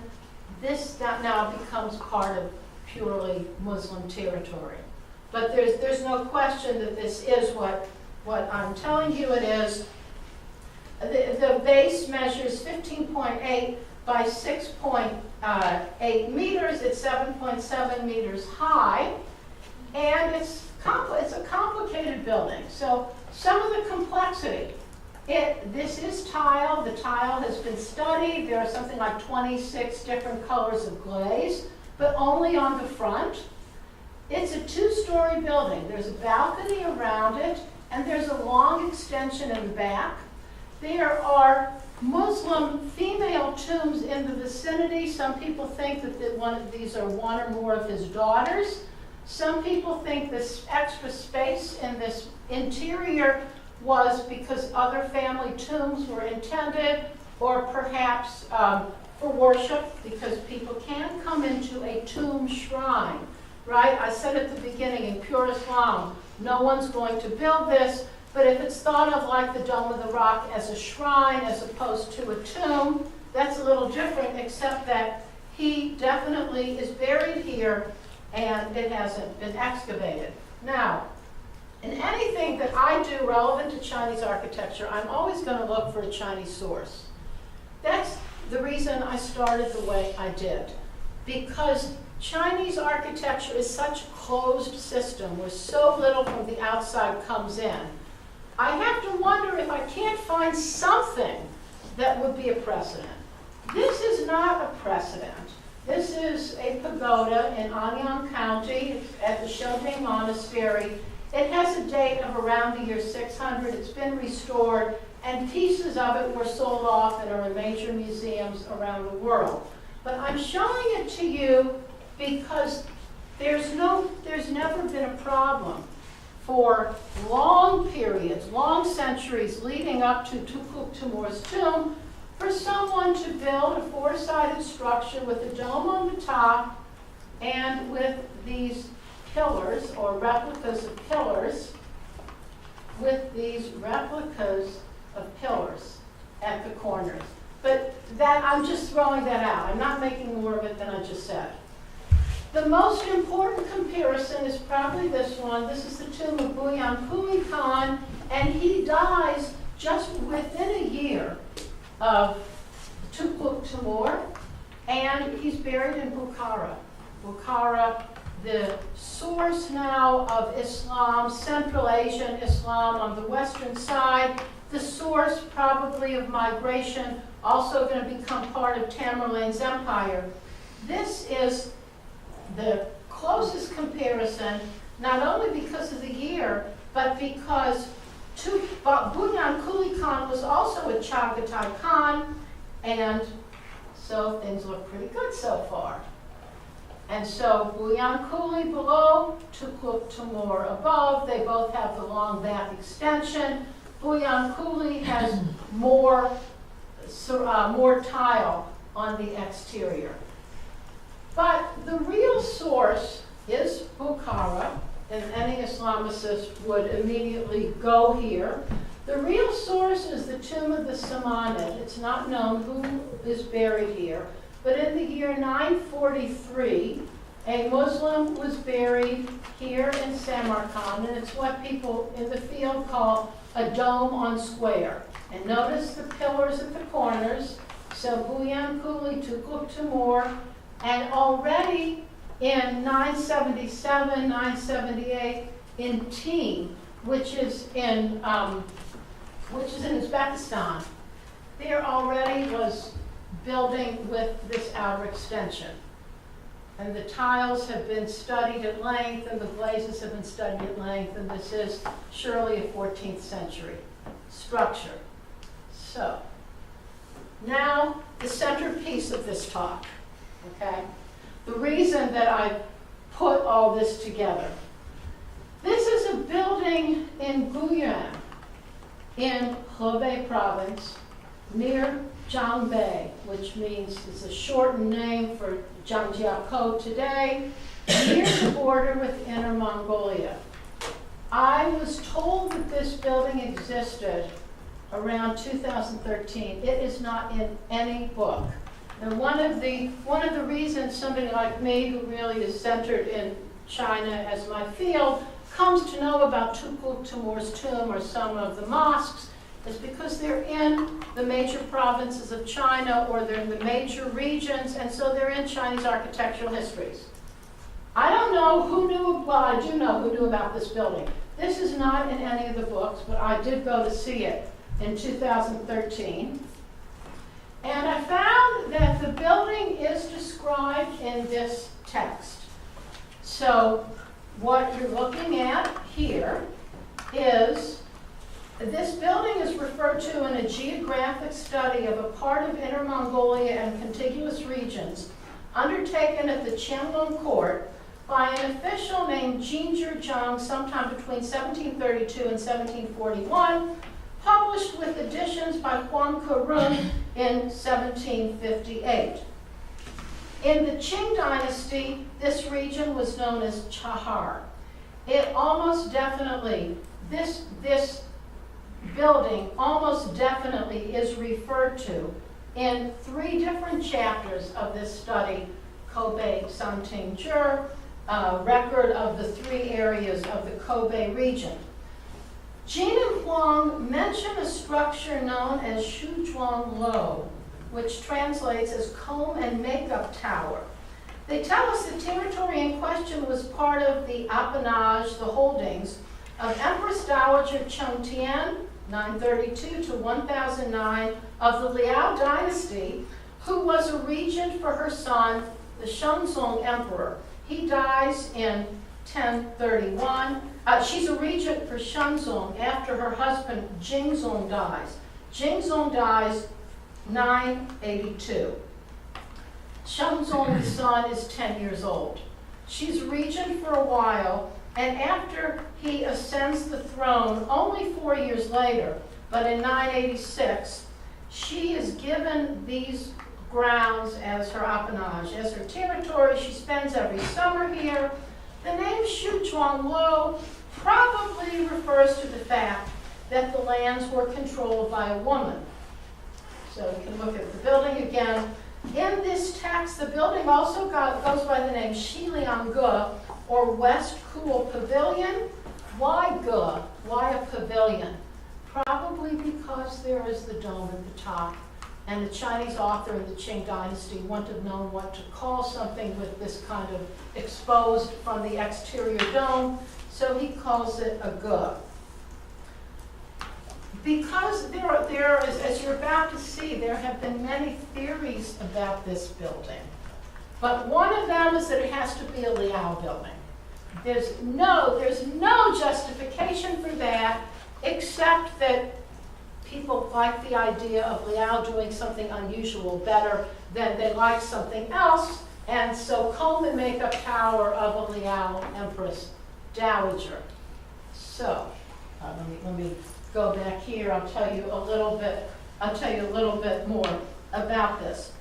S2: this now becomes part of purely Muslim territory. But there's no question that this is what I'm telling you it is. The base measures 15.8 by 6.8 meters. It's 7.7 meters high, and it's a complicated building. So some of the complexity. This is tile. The tile has been studied. There are something like 26 different colors of glaze, but only on the front. It's a 2-story building. There's a balcony around it, and there's a long extension in the back. There are Muslim female tombs in the vicinity. Some people think that these are one or more of his daughters. Some people think this extra space in this interior was because other family tombs were intended, or perhaps for worship, because people can come into a tomb shrine, right? I said at the beginning, in pure Islam, no one's going to build this, but if it's thought of like the Dome of the Rock as a shrine as opposed to a tomb, that's a little different, except that he definitely is buried here, and it hasn't been excavated. Now, in anything that I do relevant to Chinese architecture, I'm always going to look for a Chinese source. That's the reason I started the way I did, because Chinese architecture is such a closed system where so little from the outside comes in. I have to wonder if I can't find something that would be a precedent. This is not a precedent. This is a pagoda in Anyang County at the Shojing Monastery. It has a date of around the year 600. It's been restored, and pieces of it were sold off and are in major museums around the world. But I'm showing it to you because there's never been a problem for long periods, long centuries leading up to Tukulk Timur's tomb, for someone to build a four-sided structure with a dome on the top and with these pillars, or replicas of pillars, at the corners. But that, I'm just throwing that out. I'm not making more of it than I just said. The most important comparison is probably this one. This is the tomb of Buyan Pui Khan, and he dies just within a year of Tukulk Timur, and he's buried in Bukhara. Bukhara, the source now of Islam, Central Asian Islam on the western side, the source probably of migration, also going to become part of Tamerlane's empire. This is the closest comparison, not only because of the year, but because Bunyan Kuli Khan was also a Chagatai Khan, and so things look pretty good so far. And so Bunyan Kuli below, Tukulk Timur above, they both have the long back extension. Bunyan Kuli has more tile on the exterior. But the real source is Bukhara, and any Islamicist would immediately go here. The real source is the tomb of the Samanid. It's not known who is buried here. But in the year 943, a Muslim was buried here in Samarkand, and it's what people in the field call a dome on square. And notice the pillars at the corners. So Bunyan Kuli, Tukulk Timur, and already in 977, 978, in Teen, which is in Uzbekistan, there already was building with this outer extension. And the tiles have been studied at length, and the glazes have been studied at length, and this is surely a 14th century structure. So, now the centerpiece of this talk, okay? The reason that I put all this together. This is a building in Yuan, in Hebei province, near Zhangbei, which means it's a shortened name for Zhangjiakou today, near the border with Inner Mongolia. I was told that this building existed around 2013. It is not in any book. And one of the reasons somebody like me, who really is centered in China as my field, comes to know about Tukulk Timur's tomb or some of the mosques is because they're in the major provinces of China, or they're in the major regions, and so they're in Chinese architectural histories. I don't know who knew, well, I do know who knew about this building. This is not in any of the books, but I did go to see it in 2013. And I found that the building is described in this text. So what you're looking at here is this building is referred to in a geographic study of a part of Inner Mongolia and contiguous regions undertaken at the Qianlong court by an official named Jinzhi Zhang sometime between 1732 and 1741, published with additions by Huang Kerun in 1758. In the Qing Dynasty, this region was known as Chahar. It almost definitely, this building almost definitely is referred to in 3 different chapters of this study, Kobe Santing Zhi, record of the 3 areas of the Kobe region. Jin and Huang mention a structure known as Shuzhuang Lo, which translates as comb and makeup tower. They tell us the territory in question was part of the appanage, the holdings, of Empress Dowager Chongtian, 932 to 1009, of the Liao dynasty, who was a regent for her son, the Shenzong Emperor. He dies in 1031. She's a regent for Shenzong after her husband Jingzong dies. Jingzong dies 982. Shenzong's son is 10 years old. She's regent for a while, and after he ascends the throne, only 4 years later, but in 986, she is given these grounds as her appanage, as her territory. She spends every summer here. The name Shuzhuang Lo probably refers to the fact that the lands were controlled by a woman. So we can look at the building again. In this text, the building also goes by the name Shiliangge, or West Cool Pavilion. Why Ge? Why a pavilion? Probably because there is the dome at the top, and the Chinese author in the Qing Dynasty wouldn't have known what to call something with this kind of exposed from the exterior dome, so he calls it a Ge. Because there is, as you're about to see, there have been many theories about this building. But one of them is that it has to be a Liao building. There's no justification for that, except that people like the idea of Liao doing something unusual better than they like something else, and so comb and makeup tower of a Liao Empress Dowager. So, let me go back here. I'll tell you a little bit more about this.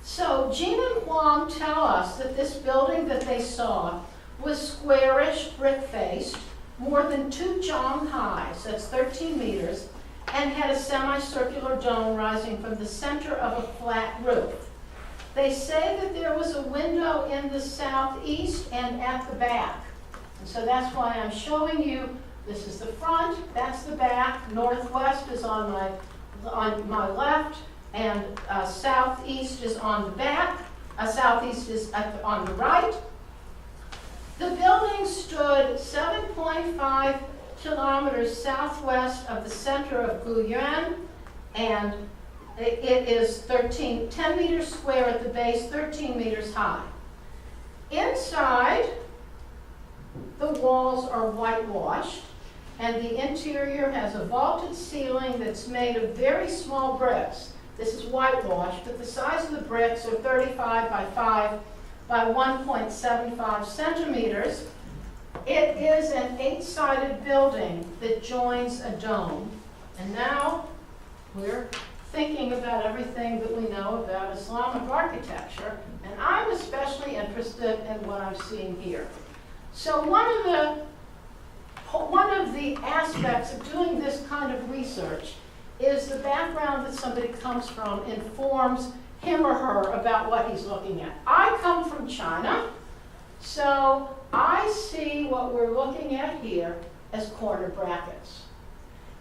S2: So Jin and Huang tell us that this building that they saw was squarish, brick-faced, more than 2 zhang high, so that's 13 meters, and had a semicircular dome rising from the center of a flat roof. They say that there was a window in the southeast and at the back. And so that's why I'm showing you. This is the front, that's the back. Northwest is on my left, and southeast is on the back. Southeast is on the right. The building stood 7.5 kilometers southwest of the center of Yuan, and it is 10 meters square at the base, 13 meters high. Inside, the walls are whitewashed, and the interior has a vaulted ceiling that's made of very small bricks. This is whitewashed, but the size of the bricks are 35 by 5 by 1.75 centimeters. It is an 8-sided building that joins a dome. And now we're thinking about everything that we know about Islamic architecture, and I'm especially interested in what I'm seeing here. So one of the aspects of doing this kind of research is the background that somebody comes from informs him or her about what he's looking at. I come from China, so I see what we're looking at here as corner brackets.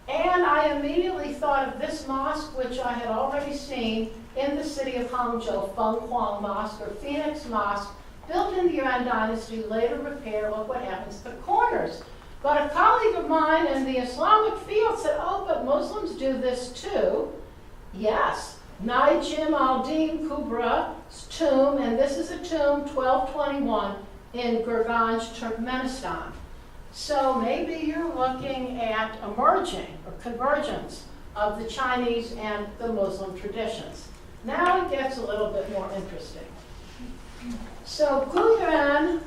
S2: And I immediately thought of this mosque, which I had already seen in the city of Hangzhou, Fenghuang Mosque, or Phoenix Mosque, built in the Yuan Dynasty, later repaired. Look what happens to the corners. But a colleague of mine in the Islamic field said, oh, but Muslims do this too. Yes, Najim al-Din Kubra's tomb, and this is a tomb, 1221, in Gurganj, Turkmenistan. So maybe you're looking at a merging or convergence of the Chinese and the Muslim traditions. Now it gets a little bit more interesting. So Guyuan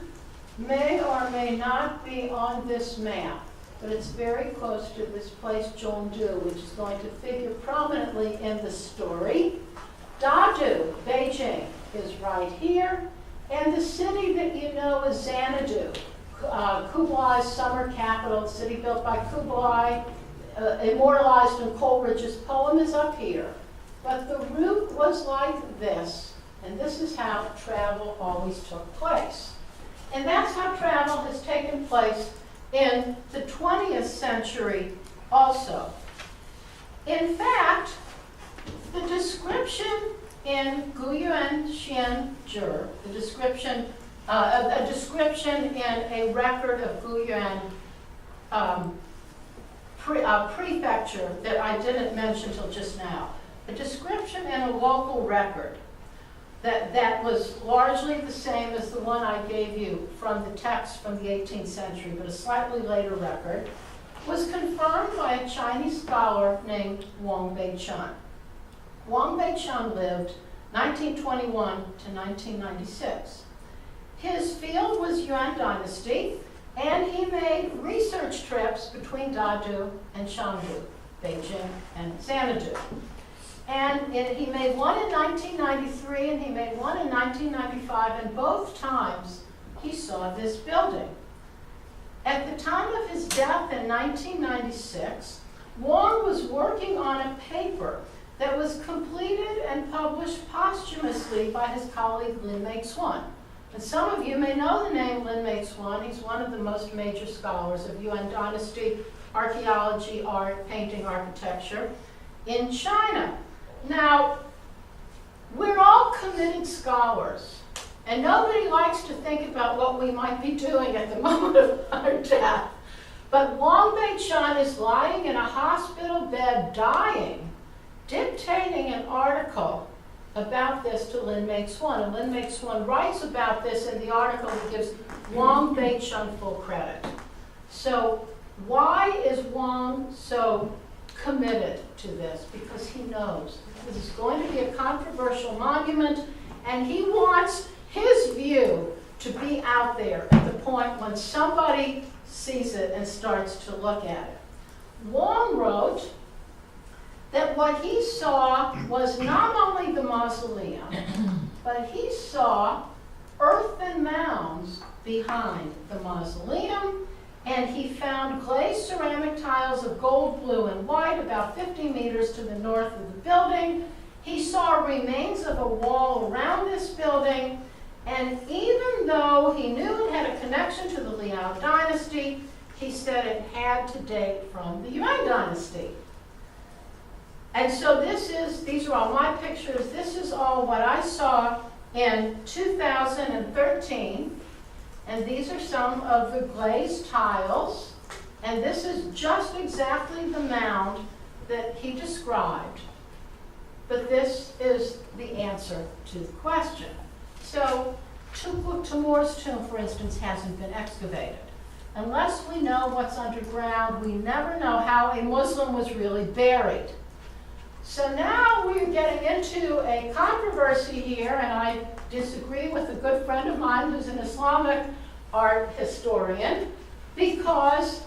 S2: may or may not be on this map, but it's very close to this place, Zhongdu, which is going to figure prominently in the story. Dadu, Beijing, is right here, and the city that you know is Xanadu, Kublai's summer capital, city built by Kublai, immortalized in Coleridge's poem, is up here. But the route was like this, and this is how travel always took place. And that's how travel has taken place in the 20th century also. In fact, the description in Guyuan Xian Zhi, the description, a description in a record of Guyuan prefecture that I didn't mention till just now, a description in a local record that was largely the same as the one I gave you from the text from the 18th century, but a slightly later record, was confirmed by a Chinese scholar named Wang Beichun. Wang Beichun lived 1921 to 1996. His field was Yuan Dynasty, and he made research trips between Dadu and Chengdu, Beijing and Xanadu. And he made one in 1993 and he made one in 1995, and both times he saw this building. At the time of his death in 1996, Wang was working on a paper that was completed and published posthumously by his colleague Lin Meixuan. And some of you may know the name Lin Meixuan. He's one of the most major scholars of Yuan Dynasty archaeology, art, painting, architecture in China. Now, we're all committed scholars, and nobody likes to think about what we might be doing at the moment of our death. But Wang Beichun is lying in a hospital bed dying, dictating an article about this to Lin Meixuan. And Lin Meixuan writes about this in the article that gives Wang Beichun full credit. So why is Wang so committed to this? Because he knows this is going to be a controversial monument, and he wants his view to be out there at the point when somebody sees it and starts to look at it. Wang wrote that what he saw was not only the mausoleum, but he saw earthen mounds behind the mausoleum, and he found glazed ceramic tiles of gold, blue, and white about 50 meters to the north of the building. He saw remains of a wall around this building, and even though he knew it had a connection to the Liao dynasty, he said it had to date from the Yuan dynasty. And so these are all my pictures. This is all what I saw in 2013. And these are some of the glazed tiles. And this is just exactly the mound that he described. But this is the answer to the question. So Timur's tomb, for instance, hasn't been excavated. Unless we know what's underground, we never know how a Muslim was really buried. So now we're getting into a controversy here, and I disagree with a good friend of mine who's an Islamic art historian, because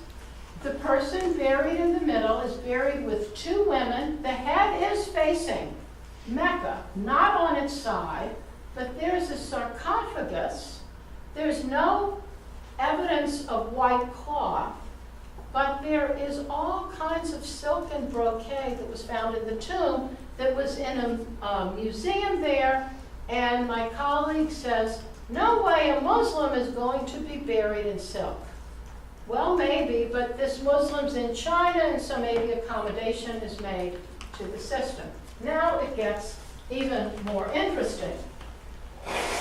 S2: the person buried in the middle is buried with two women. The head is facing Mecca, not on its side, but there's a sarcophagus. There's no evidence of white cloth, but there is all kinds of silk and brocade that was found in the tomb that was in a museum there, and my colleague says, no way a Muslim is going to be buried in silk. Well, maybe, but this Muslim's in China, and so maybe accommodation is made to the system. Now it gets even more interesting.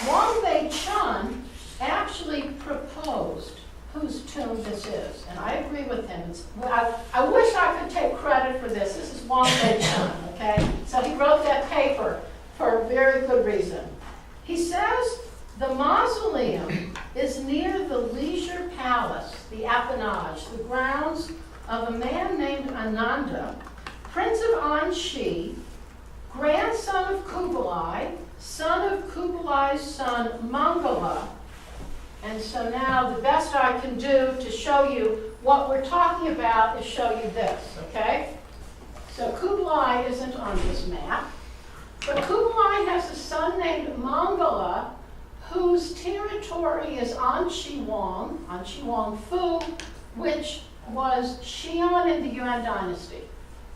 S2: Wang Beichun actually proposed whose tomb this is, and I agree with him. I wish I could take credit for this. This is Wang Beichun, okay? So he wrote that paper for a very good reason. He says the mausoleum is near the leisure palace, the appanage, the grounds of a man named Ananda, prince of Anxi, grandson of Kublai, son of Kublai's son Mangala. And so now the best I can do to show you what we're talking about is show you this, okay? So Kublai isn't on this map, but Kublai has a son named Mangala, whose territory is Anxi Wang Fu, which was Xi'an in the Yuan dynasty.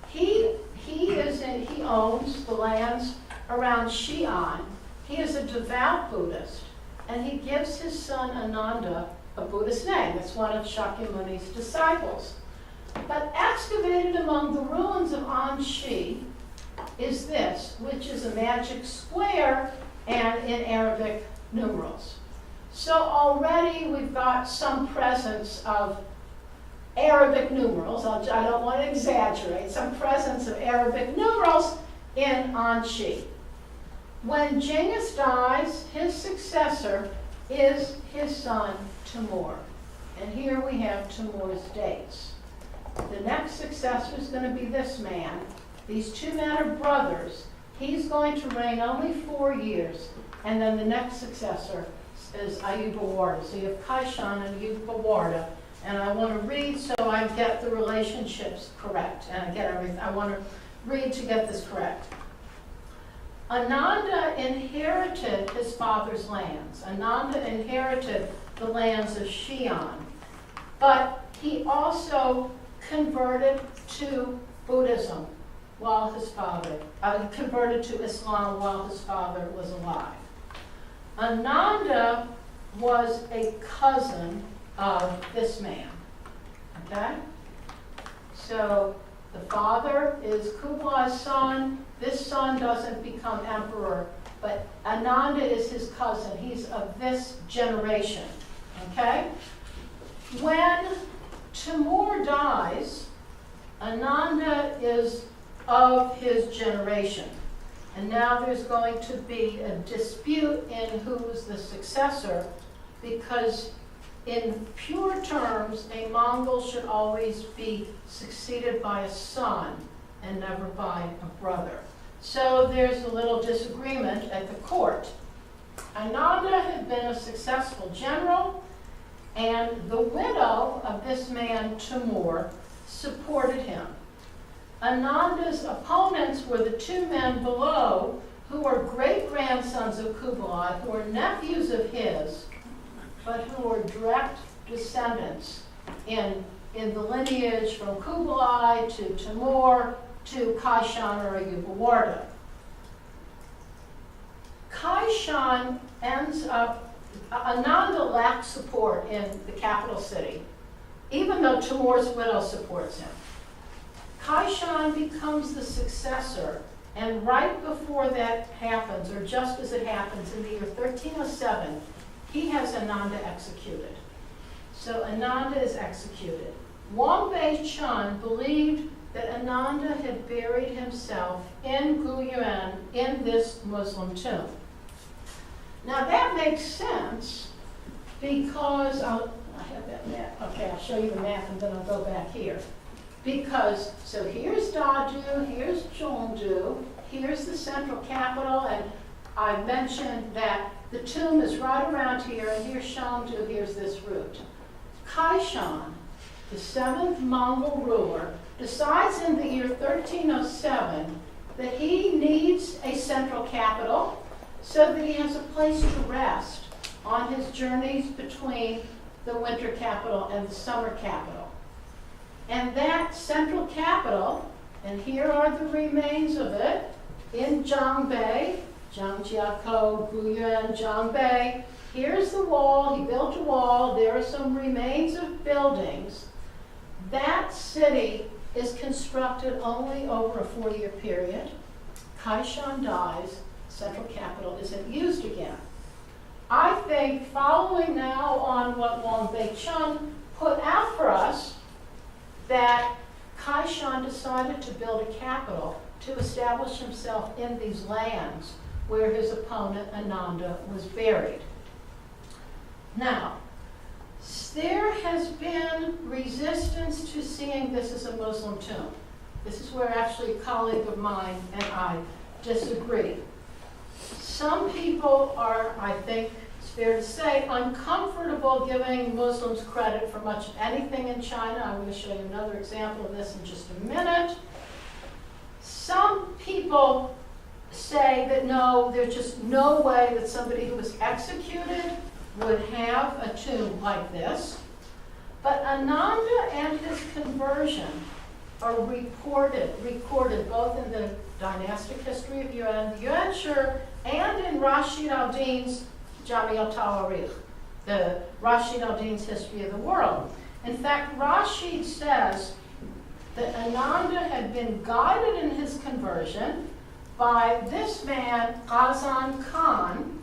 S2: He he owns the lands around Xi'an. He is a devout Buddhist, and he gives his son Ananda a Buddhist name. It's one of Shakyamuni's disciples. But excavated among the ruins of Anshi is this, which is a magic square and in Arabic numerals. So already we've got some presence of Arabic numerals. I don't want to exaggerate. Some presence of Arabic numerals in Anshi. When Genghis dies, his successor is his son Timur. And here we have Timur's dates. The next successor is going to be this man. These two men are brothers. He's going to reign only 4 years, and then the next successor is Ayubawarda. So you have Kaishan and Ayubawarda, and I want to read so I get the relationships correct, and I get everything. I want to read to get this correct. Ananda inherited his father's lands. Ananda inherited the lands of Xi'an, but he also converted to Buddhism while his father, converted to Islam while his father was alive. Ananda was a cousin of this man, okay? So the father is Kublai's son. This son doesn't become emperor, but Ananda is his cousin. He's of this generation, okay? When Timur dies, Ananda is of his generation. And now there's going to be a dispute in who's the successor, because in pure terms, a Mongol should always be succeeded by a son and never by a brother. So there's a little disagreement at the court. Ananda had been a successful general, and the widow of this man, Timur, supported him. Ananda's opponents were the two men below, who were great-grandsons of Kublai, who were nephews of his, but who were direct descendants in the lineage from Kublai to Timur to Kaishan or Ayubawarda. Kaishan ends up, Ananda lacks support in the capital city, even though Timur's widow supports him. Kaishan becomes the successor, and right before that happens, or just as it happens, in the year 1307, he has Ananda executed. So Ananda is executed. Wang Bei-chun believed that Ananda had buried himself in Yuan in this Muslim tomb. Now that makes sense because, I have that map. Okay, I'll show you the map and then I'll go back here. Because, so here's Dadu, here's Zhongdu, here's the central capital, and I mentioned that the tomb is right around here, and here's Shangdu, here's this route. Kaishan, the 7th Mongol ruler, decides in the year 1307 that he needs a central capital so that he has a place to rest on his journeys between the winter capital and the summer capital. And that central capital, and here are the remains of it, in Zhangbei, Zhangjiakou, Guyuan, Zhangbei. Here's the wall, he built a wall, there are some remains of buildings. That city is constructed only over a 4-year period. Kaishan dies, central capital isn't used again. I think, following now on what Wang Bei-chun put out for us, that Kaishan decided to build a capital to establish himself in these lands where his opponent Ananda was buried. Now, there has been resistance to seeing this as a Muslim tomb. This is where actually a colleague of mine and I disagree. Some people are, I think it's fair to say, uncomfortable giving Muslims credit for much of anything in China. I'm going to show you another example of this in just a minute. Some people say that no, there's just no way that somebody who was executed would have a tomb like this. But Ananda and his conversion are recorded both in the dynastic history of Yuan, the Yuan Shur, and in Rashid al-Din's Jami al-Tawarikh, the Rashid al-Din's history of the world. In fact, Rashid says that Ananda had been guided in his conversion by this man, Ghazan Khan,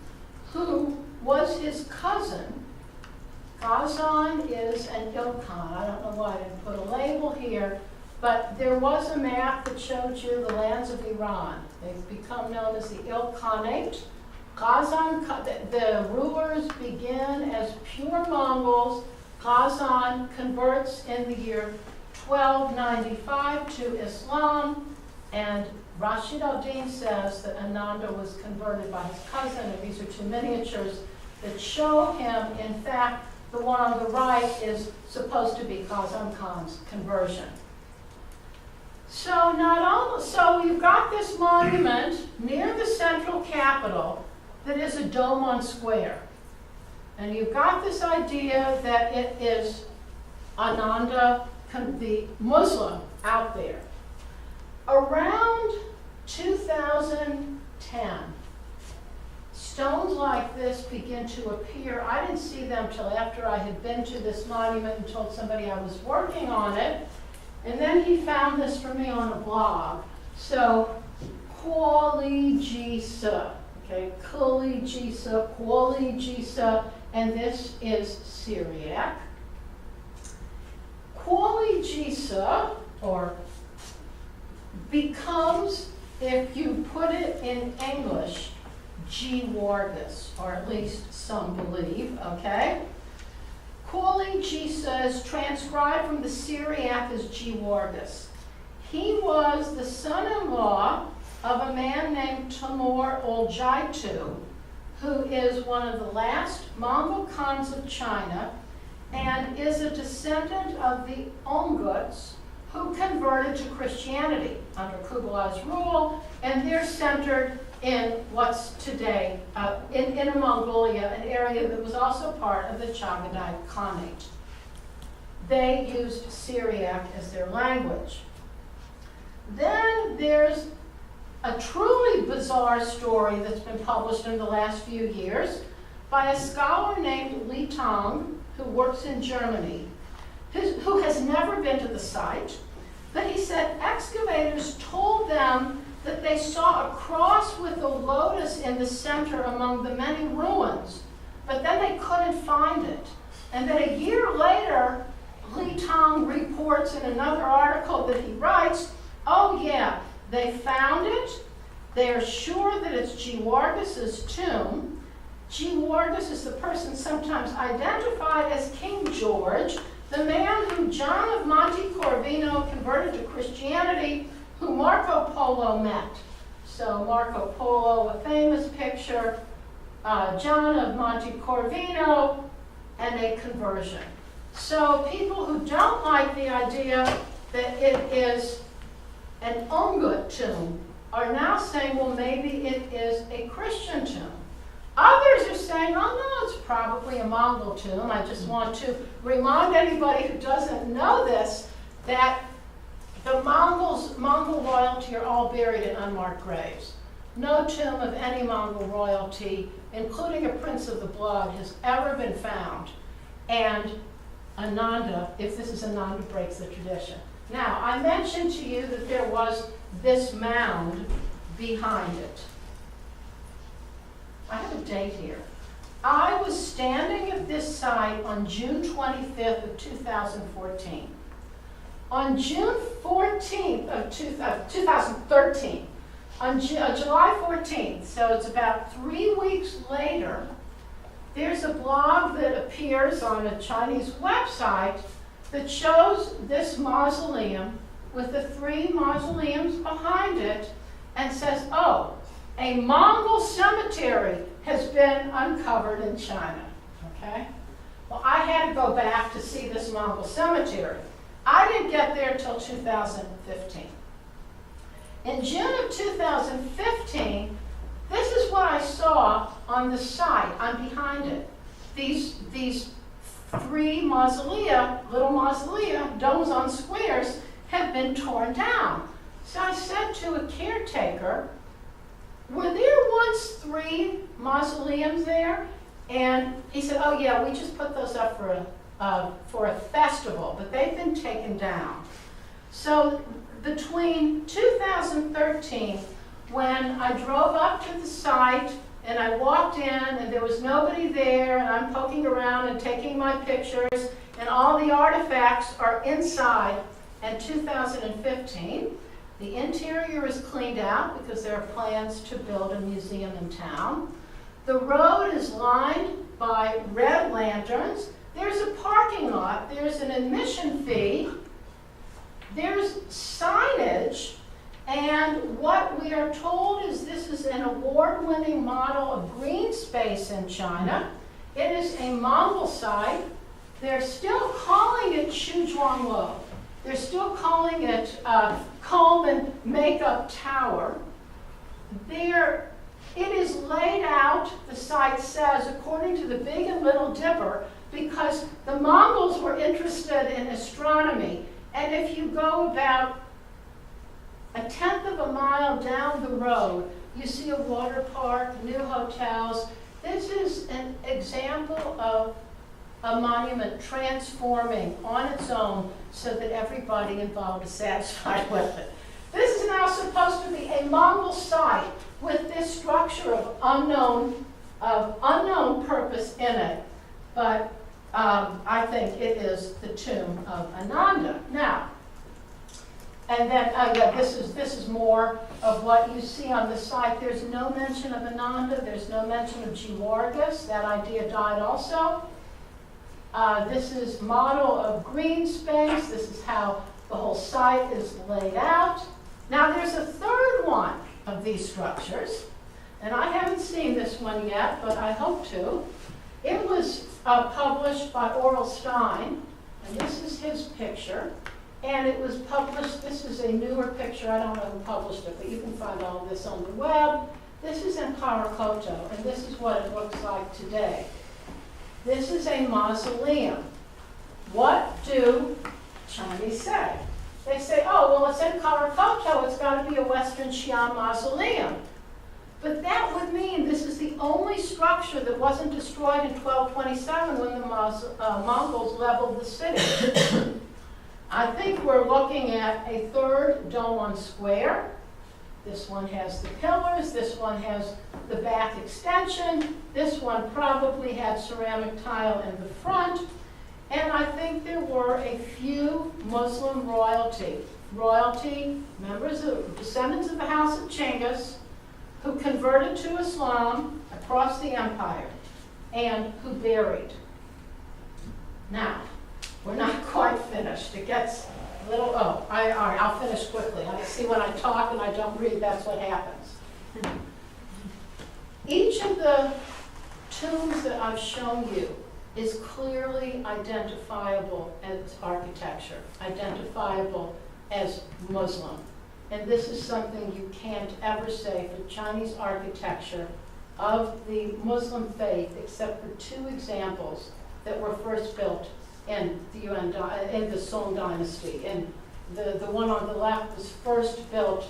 S2: who was his cousin. Ghazan is an Ilkhan. I don't know why I didn't put a label here, but there was a map that showed you the lands of Iran. They've become known as the Ilkhanate. The rulers begin as pure Mongols. Ghazan converts in the year 1295 to Islam, and Rashid al-Din says that Ananda was converted by his cousin, and these are two miniatures that show him. In fact, the one on the right is supposed to be Ghazan Khan's conversion. So you've got this monument near the central capital that is a dome on square. And you've got this idea that it is Ananda, the Muslim, out there. Around 2010, stones like this begin to appear. I didn't see them till after I had been to this monument and told somebody I was working on it. And then he found this for me on a blog. So, Kuali Jisa, okay, Kuali Jisa, and this is Syriac. Kuali Jisa, or becomes, if you put it in English, G-Wargus, or at least some believe, okay? Kuali Jisa is transcribed from the Syriac as G-Wargus. He was the son-in-law of a man named Timur Oljaitu, who is one of the last Mongol Khans of China, and is a descendant of the Onguts, who converted to Christianity under Kublai's rule, and they're centered in what's today, in Inner Mongolia, an area that was also part of the Chagatai Khanate. They used Syriac as their language. Then there's a truly bizarre story that's been published in the last few years by a scholar named Li Tang, who works in Germany, who has never been to the site, but he said excavators told them that they saw a cross with a lotus in the center among the many ruins, but then they couldn't find it. And then a year later, Li Tang reports in another article that he writes, oh yeah, they found it. They are sure that it's G-Wargus's tomb. G-Wargus is the person sometimes identified as King George, the man who John of Monte Corvino converted to Christianity, who Marco Polo met. So Marco Polo, a famous picture, John of Monte Corvino, and a conversion. So people who don't like the idea that it is an Ongut tomb are now saying, well, maybe it is a Christian tomb. Others are saying, oh no, it's probably a Mongol tomb. I just want to remind anybody who doesn't know this that the Mongol royalty are all buried in unmarked graves. No tomb of any Mongol royalty, including a prince of the blood, has ever been found. And Ananda, if this is Ananda, breaks the tradition. Now, I mentioned to you that there was this mound behind it. I have a date here. I was standing at this site on June 25th of 2014. On June 14th of 2013, on July 14th, so it's about 3 weeks later, there's a blog that appears on a Chinese website that shows this mausoleum with the 3 mausoleums behind it and says, oh, a Mongol cemetery has been uncovered in China, okay? Well, I had to go back to see this Mongol cemetery. I didn't get there till 2015. In June of 2015, this is what I saw on the site. I'm behind it. These 3 mausolea, little mausolea, domes on squares, have been torn down. So I said to a caretaker, were there once 3 mausoleums there? And he said, oh yeah, we just put those up for a festival, but they've been taken down. So between 2013, when I drove up to the site and I walked in and there was nobody there and I'm poking around and taking my pictures and all the artifacts are inside, and 2015, the interior is cleaned out because there are plans to build a museum in town. The road is lined by red lanterns. There's a parking lot. There's an admission fee. There's signage. And what we are told is this is an award-winning model of green space in China. It is a Mongol site. They're still calling it Shuzhuanglo. They're still calling it Comb and Makeup Tower. It is laid out, the site says, according to the Big and Little Dipper, because the Mongols were interested in astronomy. And if you go about 1/10 of a mile down the road, you see a water park, new hotels. This is an example of a monument transforming on its own so that everybody involved is satisfied with it. This is now supposed to be a Mongol site with this structure of unknown purpose in it, but I think it is the tomb of Ananda. Now, and then this is more of what you see on the site. There's no mention of Ananda. There's no mention of Georgis. That idea died also. This is model of green space. This is how the whole site is laid out. Now there's a third one of these structures, and I haven't seen this one yet, but I hope to. It was published by Oral Stein, and this is his picture. And it was published, this is a newer picture, I don't know who published it, but you can find all of this on the web. This is in Karakoto, and this is what it looks like today. This is a mausoleum. What do Chinese say? They say, oh, well, it's in Karakoto, it's got to be a Western Xi'an mausoleum. But that would mean this is the only structure that wasn't destroyed in 1227 when the Mongols leveled the city. I think we're looking at a third Dolon Square. This one has the pillars, this one has the back extension, this one probably had ceramic tile in the front, and I think there were a few Muslim royalty, members of, descendants of the House of Chinggis, who converted to Islam across the empire, and who buried. Now, we're not quite finished. It gets a little, all right, I'll finish quickly. I see when I talk and I don't read, that's what happens. Each of the tombs that I've shown you is clearly identifiable as architecture, identifiable as Muslim. And this is something you can't ever say for Chinese architecture of the Muslim faith, except for 2 examples that were first built in the Yuan, in the Song Dynasty. And the one on the left was first built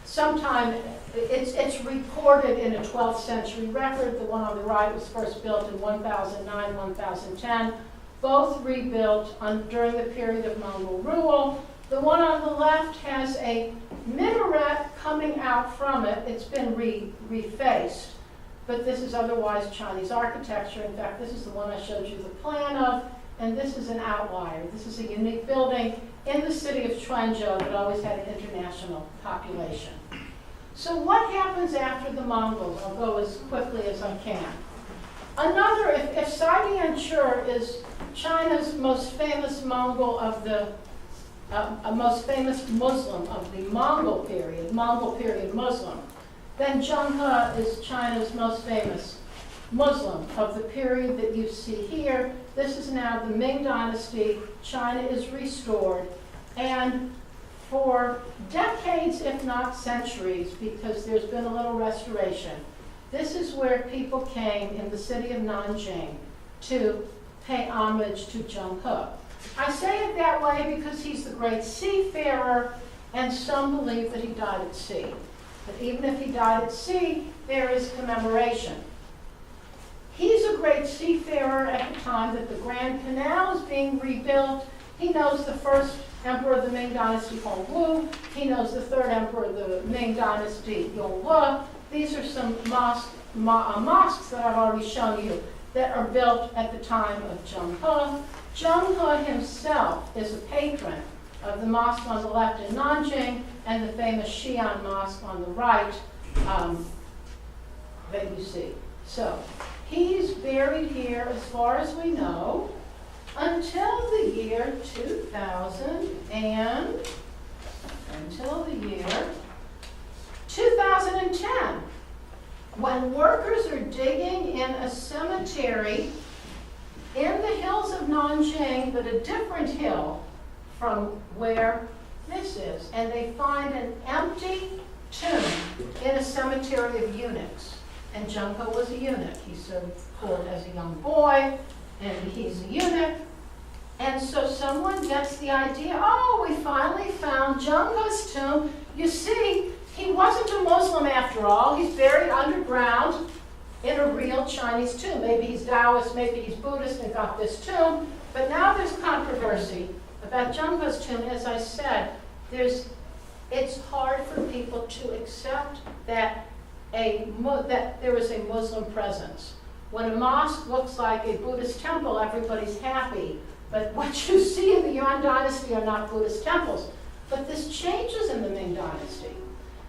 S2: sometime, it's recorded in a 12th century record. The one on the right was first built in 1009, 1010, both rebuilt during the period of Mongol rule. The one on the left has a minaret coming out from it. It's been refaced. But this is otherwise Chinese architecture. In fact, this is the one I showed you the plan of, and this is an outlier. This is a unique building in the city of Quanzhou that always had an international population. So what happens after the Mongols? I'll go as quickly as I can. Another, if Saidianchur is China's most famous Mongol of the, most famous Muslim of the Mongol period Muslim, then Zhenghe is China's most famous Muslim of the period that you see here. This is now the Ming Dynasty. China is restored. And for decades, if not centuries, because there's been a little restoration, this is where people came in the city of Nanjing to pay homage to Zhenghe. I say it that way because he's the great seafarer, and some believe that he died at sea. But even if he died at sea, there is commemoration. He's a great seafarer at the time that the Grand Canal is being rebuilt. He knows the first emperor of the Ming Dynasty, Hongwu. He knows the third emperor of the Ming Dynasty, Yuan. These are some mosques that I've already shown you that are built at the time of Zheng He. Zheng He himself is a patron of the mosque on the left in Nanjing and the famous Xi'an mosque on the right that you see. So he's buried here, as far as we know, until the year 2010, when workers are digging in a cemetery in the hills of Nanjing, but a different hill from where this is, and they find an empty tomb in a cemetery of eunuchs. And Zheng He was a eunuch. He served court as a young boy, and he's a eunuch. And so someone gets the idea, oh, we finally found Zheng He's tomb. You see, he wasn't a Muslim after all. He's buried underground in a real Chinese tomb. Maybe he's Taoist, maybe he's Buddhist and got this tomb. But now there's controversy about Zheng He's tomb. As I said, it's hard for people to accept that there is a Muslim presence. When a mosque looks like a Buddhist temple, everybody's happy. But what you see in the Yuan dynasty are not Buddhist temples. But this changes in the Ming dynasty.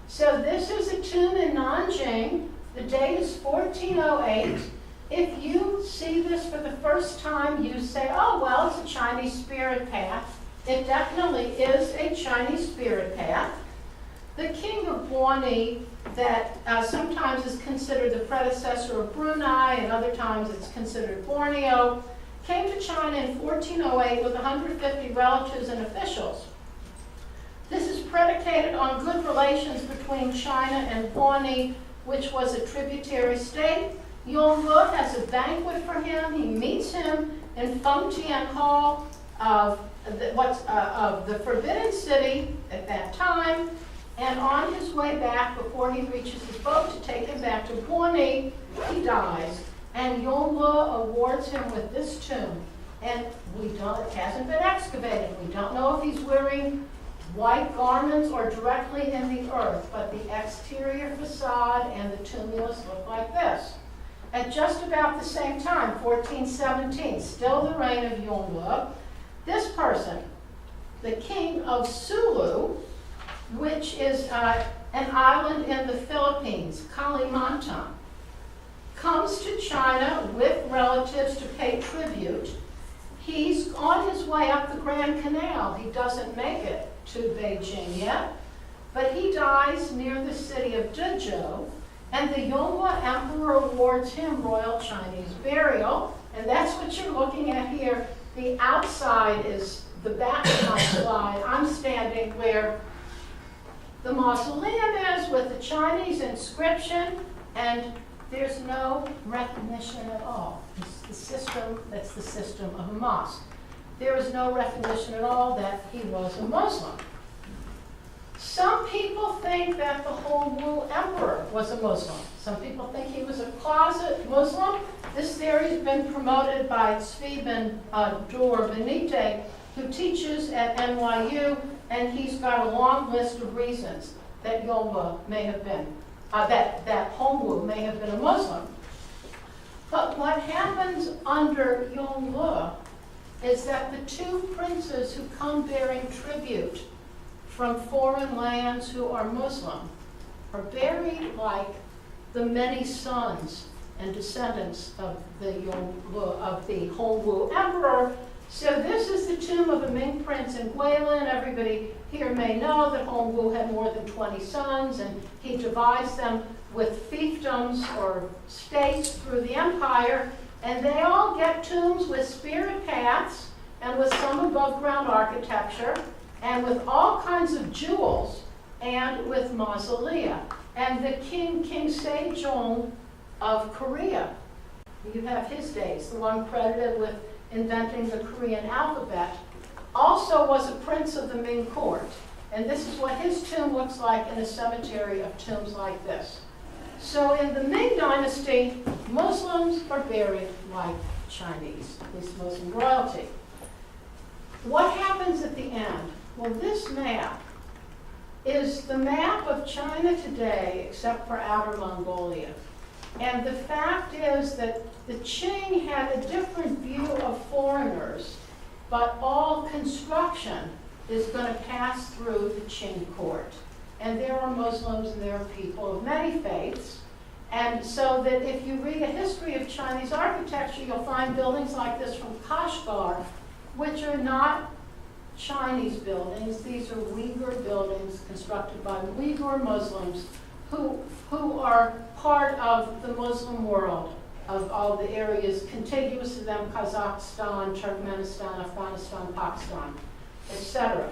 S2: So this is a tomb in Nanjing. The date is 1408. If you see this for the first time, you say, oh, well, it's a Chinese spirit path. It definitely is a Chinese spirit path. The king of Guani, that sometimes is considered the predecessor of Brunei, and other times it's considered Borneo, came to China in 1408 with 150 relatives and officials. This is predicated on good relations between China and Guani, which was a tributary state. Yuan has a banquet for him. He meets him in Fengtian Hall of the Forbidden City at that time. And on his way back, before he reaches his boat to take him back to Guani, he dies. And Yuan awards him with this tomb. And it hasn't been excavated. We don't know if he's wearing white garments or directly in the earth, but the exterior facade and the tumulus look like this. At just about the same time, 1417, still the reign of Yuan, this person, the king of Sulu, which is an island in the Philippines, Kalimantan, comes to China with relatives to pay tribute. He's on his way up the Grand Canal. He doesn't make it to Beijing yet, but he dies near the city of Dezhou, and the Yuan emperor awards him royal Chinese burial, and that's what you're looking at here. The outside is the back of my slide. I'm standing where the mausoleum is with the Chinese inscription, and there's no recognition at all. That's the system of a mosque. There is no recognition at all that he was a Muslim. Some people think that the Hongwu emperor was a Muslim. Some people think he was a closet Muslim. This theory has been promoted by Zvi Ben Dor Benite, who teaches at NYU, and he's got a long list of reasons that Yuan may have been, that Hongwu may have been a Muslim. But what happens under Yuan is that the two princes who come bearing tribute from foreign lands who are Muslim are buried like the many sons and descendants of the Hongwu emperor. So this is the tomb of a Ming prince in Guilin. Everybody here may know that Hongwu had more than 20 sons, and he divides them with fiefdoms or states through the empire, and they all get tombs with spirit paths and with some above ground architecture and with all kinds of jewels and with mausolea. And the King Sejong of Korea, you have his days, the one credited with inventing the Korean alphabet, also was a prince of the Ming court. And this is what his tomb looks like in a cemetery of tombs like this. So in the Ming Dynasty, Muslims are buried like Chinese, at least Muslim royalty. What happens at the end? Well, this map is the map of China today, except for Outer Mongolia. And the fact is that the Qing had a different view of foreigners, but all construction is going to pass through the Qing court. And there are Muslims and there are people of many faiths. And so that if you read a history of Chinese architecture, you'll find buildings like this from Kashgar, which are not Chinese buildings. These are Uyghur buildings constructed by Uyghur Muslims who are part of the Muslim world, of all the areas contiguous to them, Kazakhstan, Turkmenistan, Afghanistan, Pakistan, etc.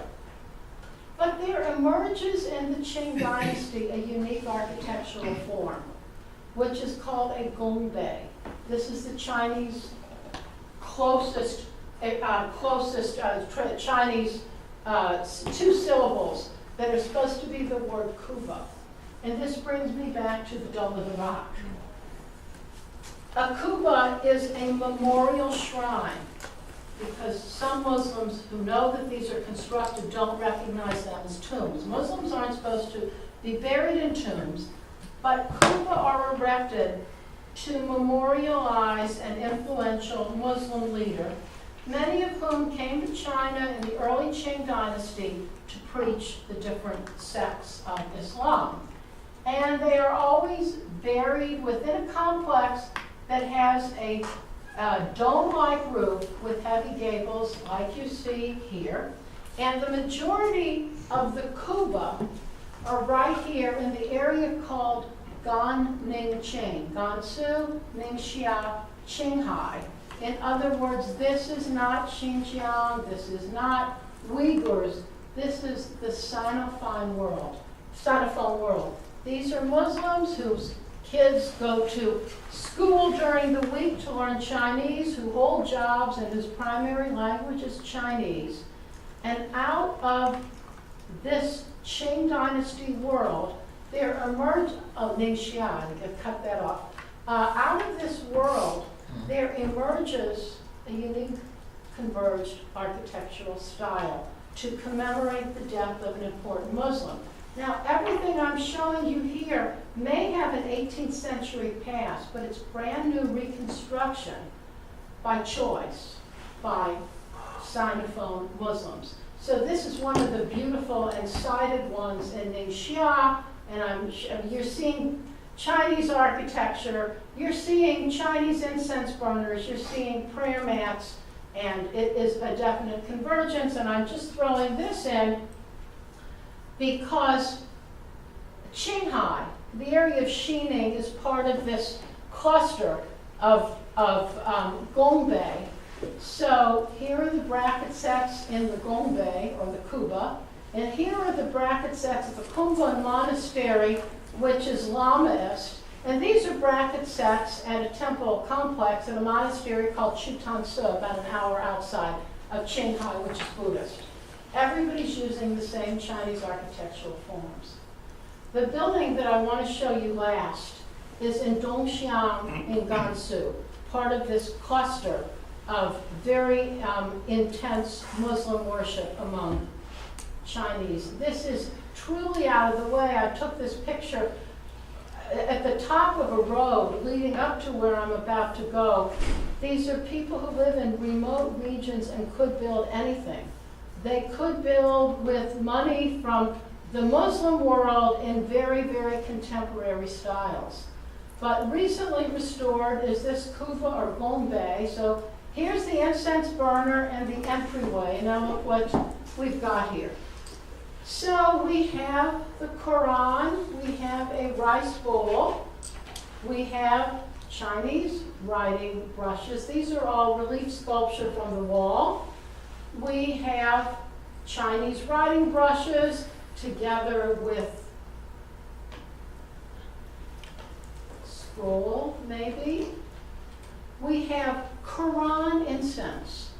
S2: But there emerges in the Qing Dynasty a unique architectural form, which is called a gongbei. This is the Chinese closest Chinese two syllables that are supposed to be the word kuba. And this brings me back to the Dome of the Rock. A kuba is a memorial shrine, because some Muslims who know that these are constructed don't recognize them as tombs. Muslims aren't supposed to be buried in tombs, but kuba are erected to memorialize an influential Muslim leader, many of whom came to China in the early Qing Dynasty to preach the different sects of Islam. And they are always buried within a complex that has a dome-like roof with heavy gables, like you see here. And the majority of the kuba are right here in the area called Gan-Ning-Qing, Gansu, Ningxia, Qinghai. In other words, this is not Xinjiang, this is not Uyghurs, this is the Sinophone world. These are Muslims whose kids go to school during the week to learn Chinese, who hold jobs and whose primary language is Chinese. And out of this Qing Dynasty world, there emerged, Ningxia, I've cut that off. Out of this world, there emerges a unique converged architectural style to commemorate the death of an important Muslim. Now, everything I'm showing you here may have an 18th century past, but it's brand new reconstruction by choice by Sinophone Muslims. So this is one of the beautiful and cited ones in Ningxia, and you're seeing Chinese architecture, you're seeing Chinese incense burners, you're seeing prayer mats, and it is a definite convergence. And I'm just throwing this in because Qinghai, the area of Xining, is part of this cluster of gongbei. So here are the bracket sets in the gongbei, or the kuba, and here are the bracket sets of the Kumban monastery, which is Lamaist. And these are bracket sets at a temple complex in a monastery called Chutansu, about an hour outside of Qinghai, which is Buddhist. Everybody's using the same Chinese architectural forms. The building that I want to show you last is in Dongxiang in Gansu, part of this cluster of very intense Muslim worship among Chinese. This is truly out of the way. I took this picture at the top of a road leading up to where I'm about to go. These are people who live in remote regions and could build anything. They could build with money from the Muslim world in very, very contemporary styles. But recently restored is this kuba or gongbei. So here's the incense burner and the entryway. Now look what we've got here. So we have the Quran, we have a rice bowl, we have Chinese writing brushes. These are all relief sculpture from the wall. We have Chinese writing brushes together with scroll, maybe. We have Quran incense.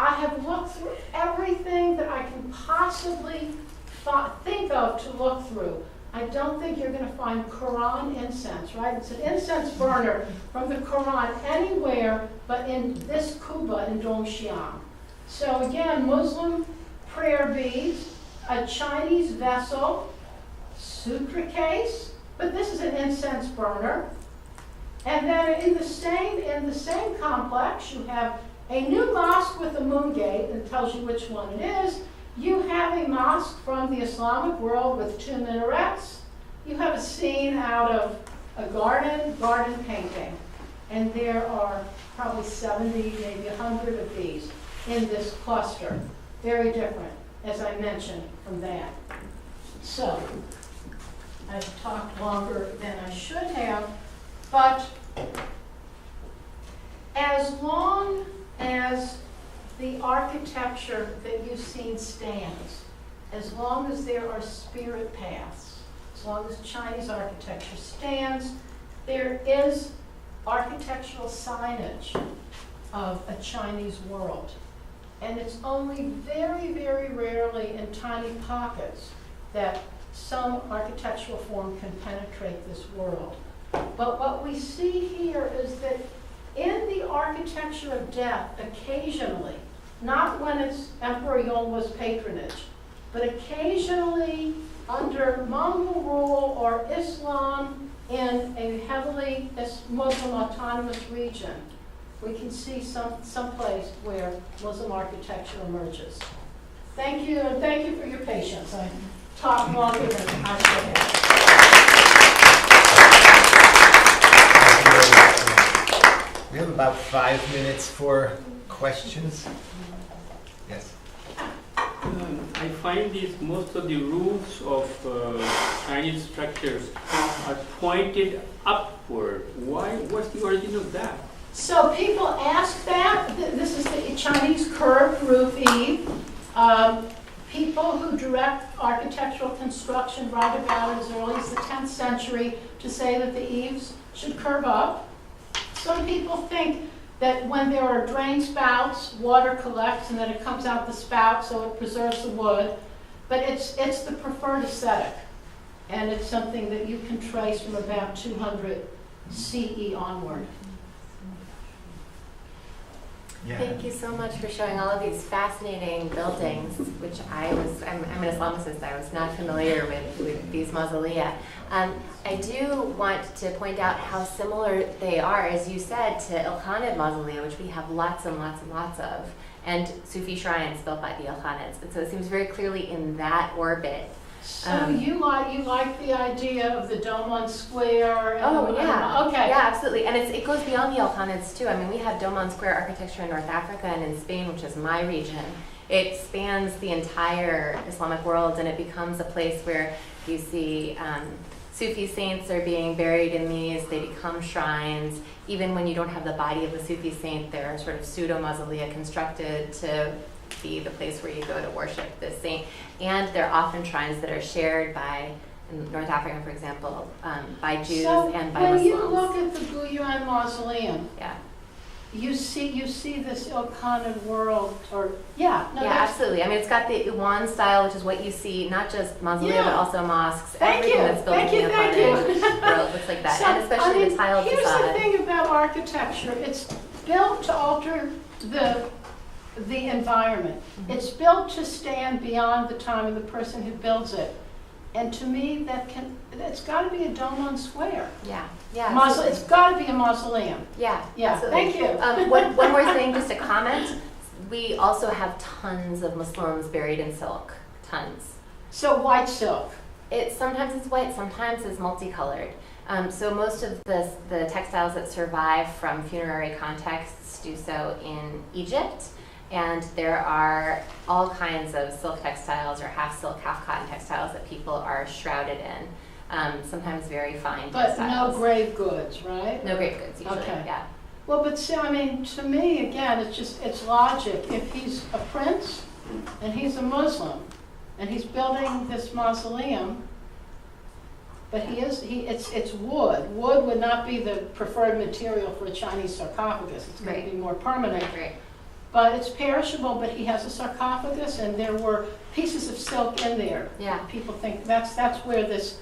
S2: I have looked through everything that I can possibly think of to look through. I don't think you're going to find Quran incense, right? It's an incense burner from the Quran anywhere but in this Kuba in Dongxiang. So again, Muslim prayer beads, a Chinese vessel, sutra case, but this is an incense burner. And then in the same complex, you have a new mosque with a moon gate that tells you which one it is. You have a mosque from the Islamic world with 2 minarets. You have a scene out of a garden painting. And there are probably 70, maybe 100 of these in this cluster. Very different, as I mentioned, from that. So, I've talked longer than I should have, but as long as the architecture that you've seen stands, as long as there are spirit paths, as long as Chinese architecture stands, there is architectural signage of a Chinese world. And it's only very, very rarely in tiny pockets that some architectural form can penetrate this world. But what we see here is that in the architecture of death, occasionally, not when it's Emperor Yonghua's patronage, but occasionally under Mongol rule or Islam in a heavily Muslim autonomous region, we can see some place where Muslim architecture emerges. Thank you, and thank you for your patience. I talked longer than I should have.
S3: We have about 5 minutes for questions. Yes.
S4: I find most of the roofs of Chinese structures are pointed upward. Why? What's the origin of that?
S2: So people ask that. This is the Chinese curved roof eave. People who direct architectural construction write about it as early as the 10th century to say that the eaves should curve up. Some people think that when there are drain spouts, water collects and then it comes out the spout, so it preserves the wood. But it's the preferred aesthetic. And it's something that you can trace from about 200 CE onward.
S3: Yeah.
S5: Thank you so much for showing all of these fascinating buildings, which I'm an Islamicist, I was not familiar with these mausolea. I do want to point out how similar they are, as you said, to Ilkhanid mausolea, which we have lots and lots and lots of, and Sufi shrines built by the Ilkhanids. And so it seems very clearly in that orbit.
S2: So you like the idea of the dome on square?
S5: Oh yeah,
S2: okay.
S5: Yeah, absolutely, and it goes beyond the Ilkhanids too. I mean, we have dome on square architecture in North Africa and in Spain, which is my region. It spans the entire Islamic world, and it becomes a place where you see Sufi saints are being buried in these. They become shrines. Even when you don't have the body of the Sufi saint, there are sort of pseudo-mausolea constructed to be the place where you go to worship this saint. And they're often shrines that are shared by, in North Africa, for example, by Jews and by Muslims.
S2: So when you look at the Yuan Mausoleum,
S5: yeah,
S2: you see this Ilkhanid world, or
S5: absolutely. I mean, it's got the Yuan style, which is what you see, not just mausolea, but also mosques.
S2: Thank
S5: Everything
S2: you.
S5: that's built
S2: Thank
S5: in
S2: you.
S5: the
S2: Thank
S5: Ilkhanid
S2: you.
S5: world looks like that,
S2: So,
S5: and especially the tiled
S2: here's
S5: facade.
S2: the thing about architecture. It's built to alter the environment.
S5: Mm-hmm.
S2: It's built to stand beyond the time of the person who builds it. And to me, it's got to be a dome on square.
S5: Yeah.
S2: It's got to be a mausoleum.
S5: Yeah.
S2: Thank
S5: Absolutely.
S2: you.
S5: One more thing, just a comment. We also have tons of Muslims buried in silk. Tons.
S2: So white silk.
S5: Sometimes it's white, sometimes it's multicolored. So most of the textiles that survive from funerary contexts do so in Egypt. And there are all kinds of silk textiles or half silk, half cotton textiles that people are shrouded in. Sometimes very fine
S2: But
S5: textiles.
S2: no grave goods, right?
S5: No grave goods usually,
S2: Okay.
S5: yeah.
S2: Well, but see, I mean, to me, again, it's logic. If he's a prince and he's a Muslim and he's building this mausoleum, but it's wood. Wood would not be the preferred material for a Chinese sarcophagus. It's going to be more permanent.
S5: Right.
S2: but it's perishable, but he has a sarcophagus, and there were pieces of silk in there.
S5: Yeah.
S2: People think that's where this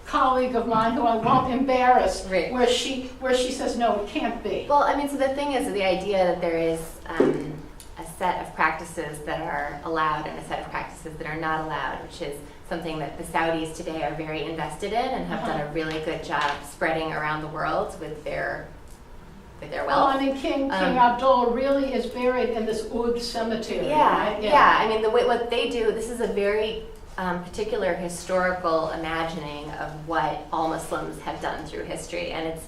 S2: colleague of mine, who I won't embarrass,
S5: Right.
S2: where she says, no, it can't be.
S5: Well, I mean, so the thing is, the idea that there is a set of practices that are allowed and a set of practices that are not allowed, which is something that the Saudis today are very invested in and have done a really good job spreading around the world with their
S2: Well,
S5: wealth.
S2: I mean, King Abdullah really is buried in this Oud cemetery,
S5: Yeah,
S2: right?
S5: yeah. I mean, what they do, this is a very particular historical imagining of what all Muslims have done through history, and it's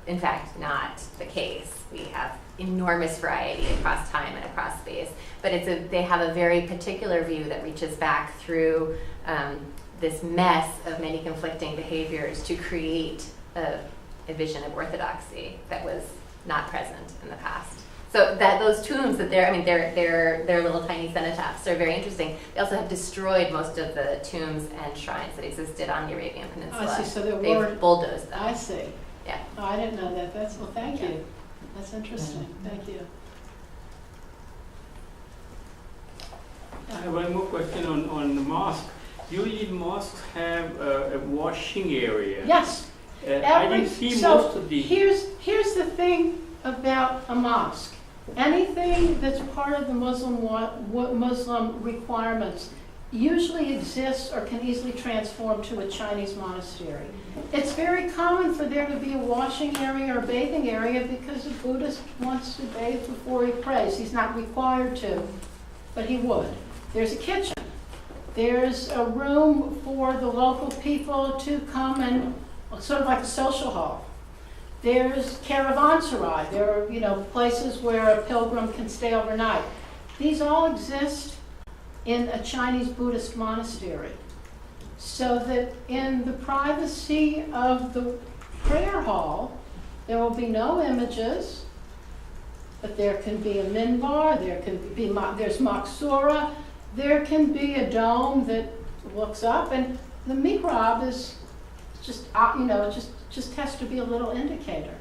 S5: in fact not the case. We have enormous variety across time and across space, but they have a very particular view that reaches back through this mess of many conflicting behaviors to create a vision of orthodoxy that was not present in the past. So that those tombs that they're little tiny cenotaphs are very interesting. They also have destroyed most of the tombs and shrines that existed on the Arabian Peninsula.
S2: I see, so
S5: They've bulldozed them.
S2: I see.
S5: Yeah.
S2: Oh, I didn't know that. Well, thank
S5: Yeah.
S2: you. That's interesting. Thank you.
S4: I have one more question on the mosque. Usually mosques have a washing area.
S2: Yes.
S4: I didn't see
S2: so
S4: most of the.
S2: Here's the thing about a mosque. Anything that's part of the Muslim requirements usually exists or can easily transform to a Chinese monastery. It's very common for there to be a washing area or bathing area because a Buddhist wants to bathe before he prays. He's not required to, but he would. There's a kitchen. There's a room for the local people to come and, sort of like a social hall. There's caravanserai. There are, places where a pilgrim can stay overnight. These all exist in a Chinese Buddhist monastery, so that in the privacy of the prayer hall, there will be no images, but there can be a minbar, there's maksura, there can be a dome that looks up, and the mihrab is just, just has to be a little indicator.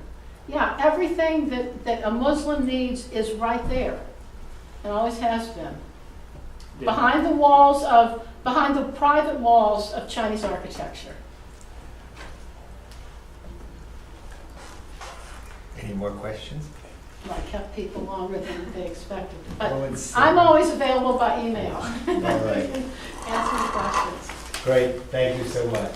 S2: Yeah, everything that a Muslim needs is right there, and always has been. Behind the private walls of Chinese architecture.
S3: Any more questions?
S2: I kept people longer than they expected. But
S3: Oh, it's,
S2: I'm always available by email.
S3: All right.
S2: Answer the questions.
S3: Great, thank you so much.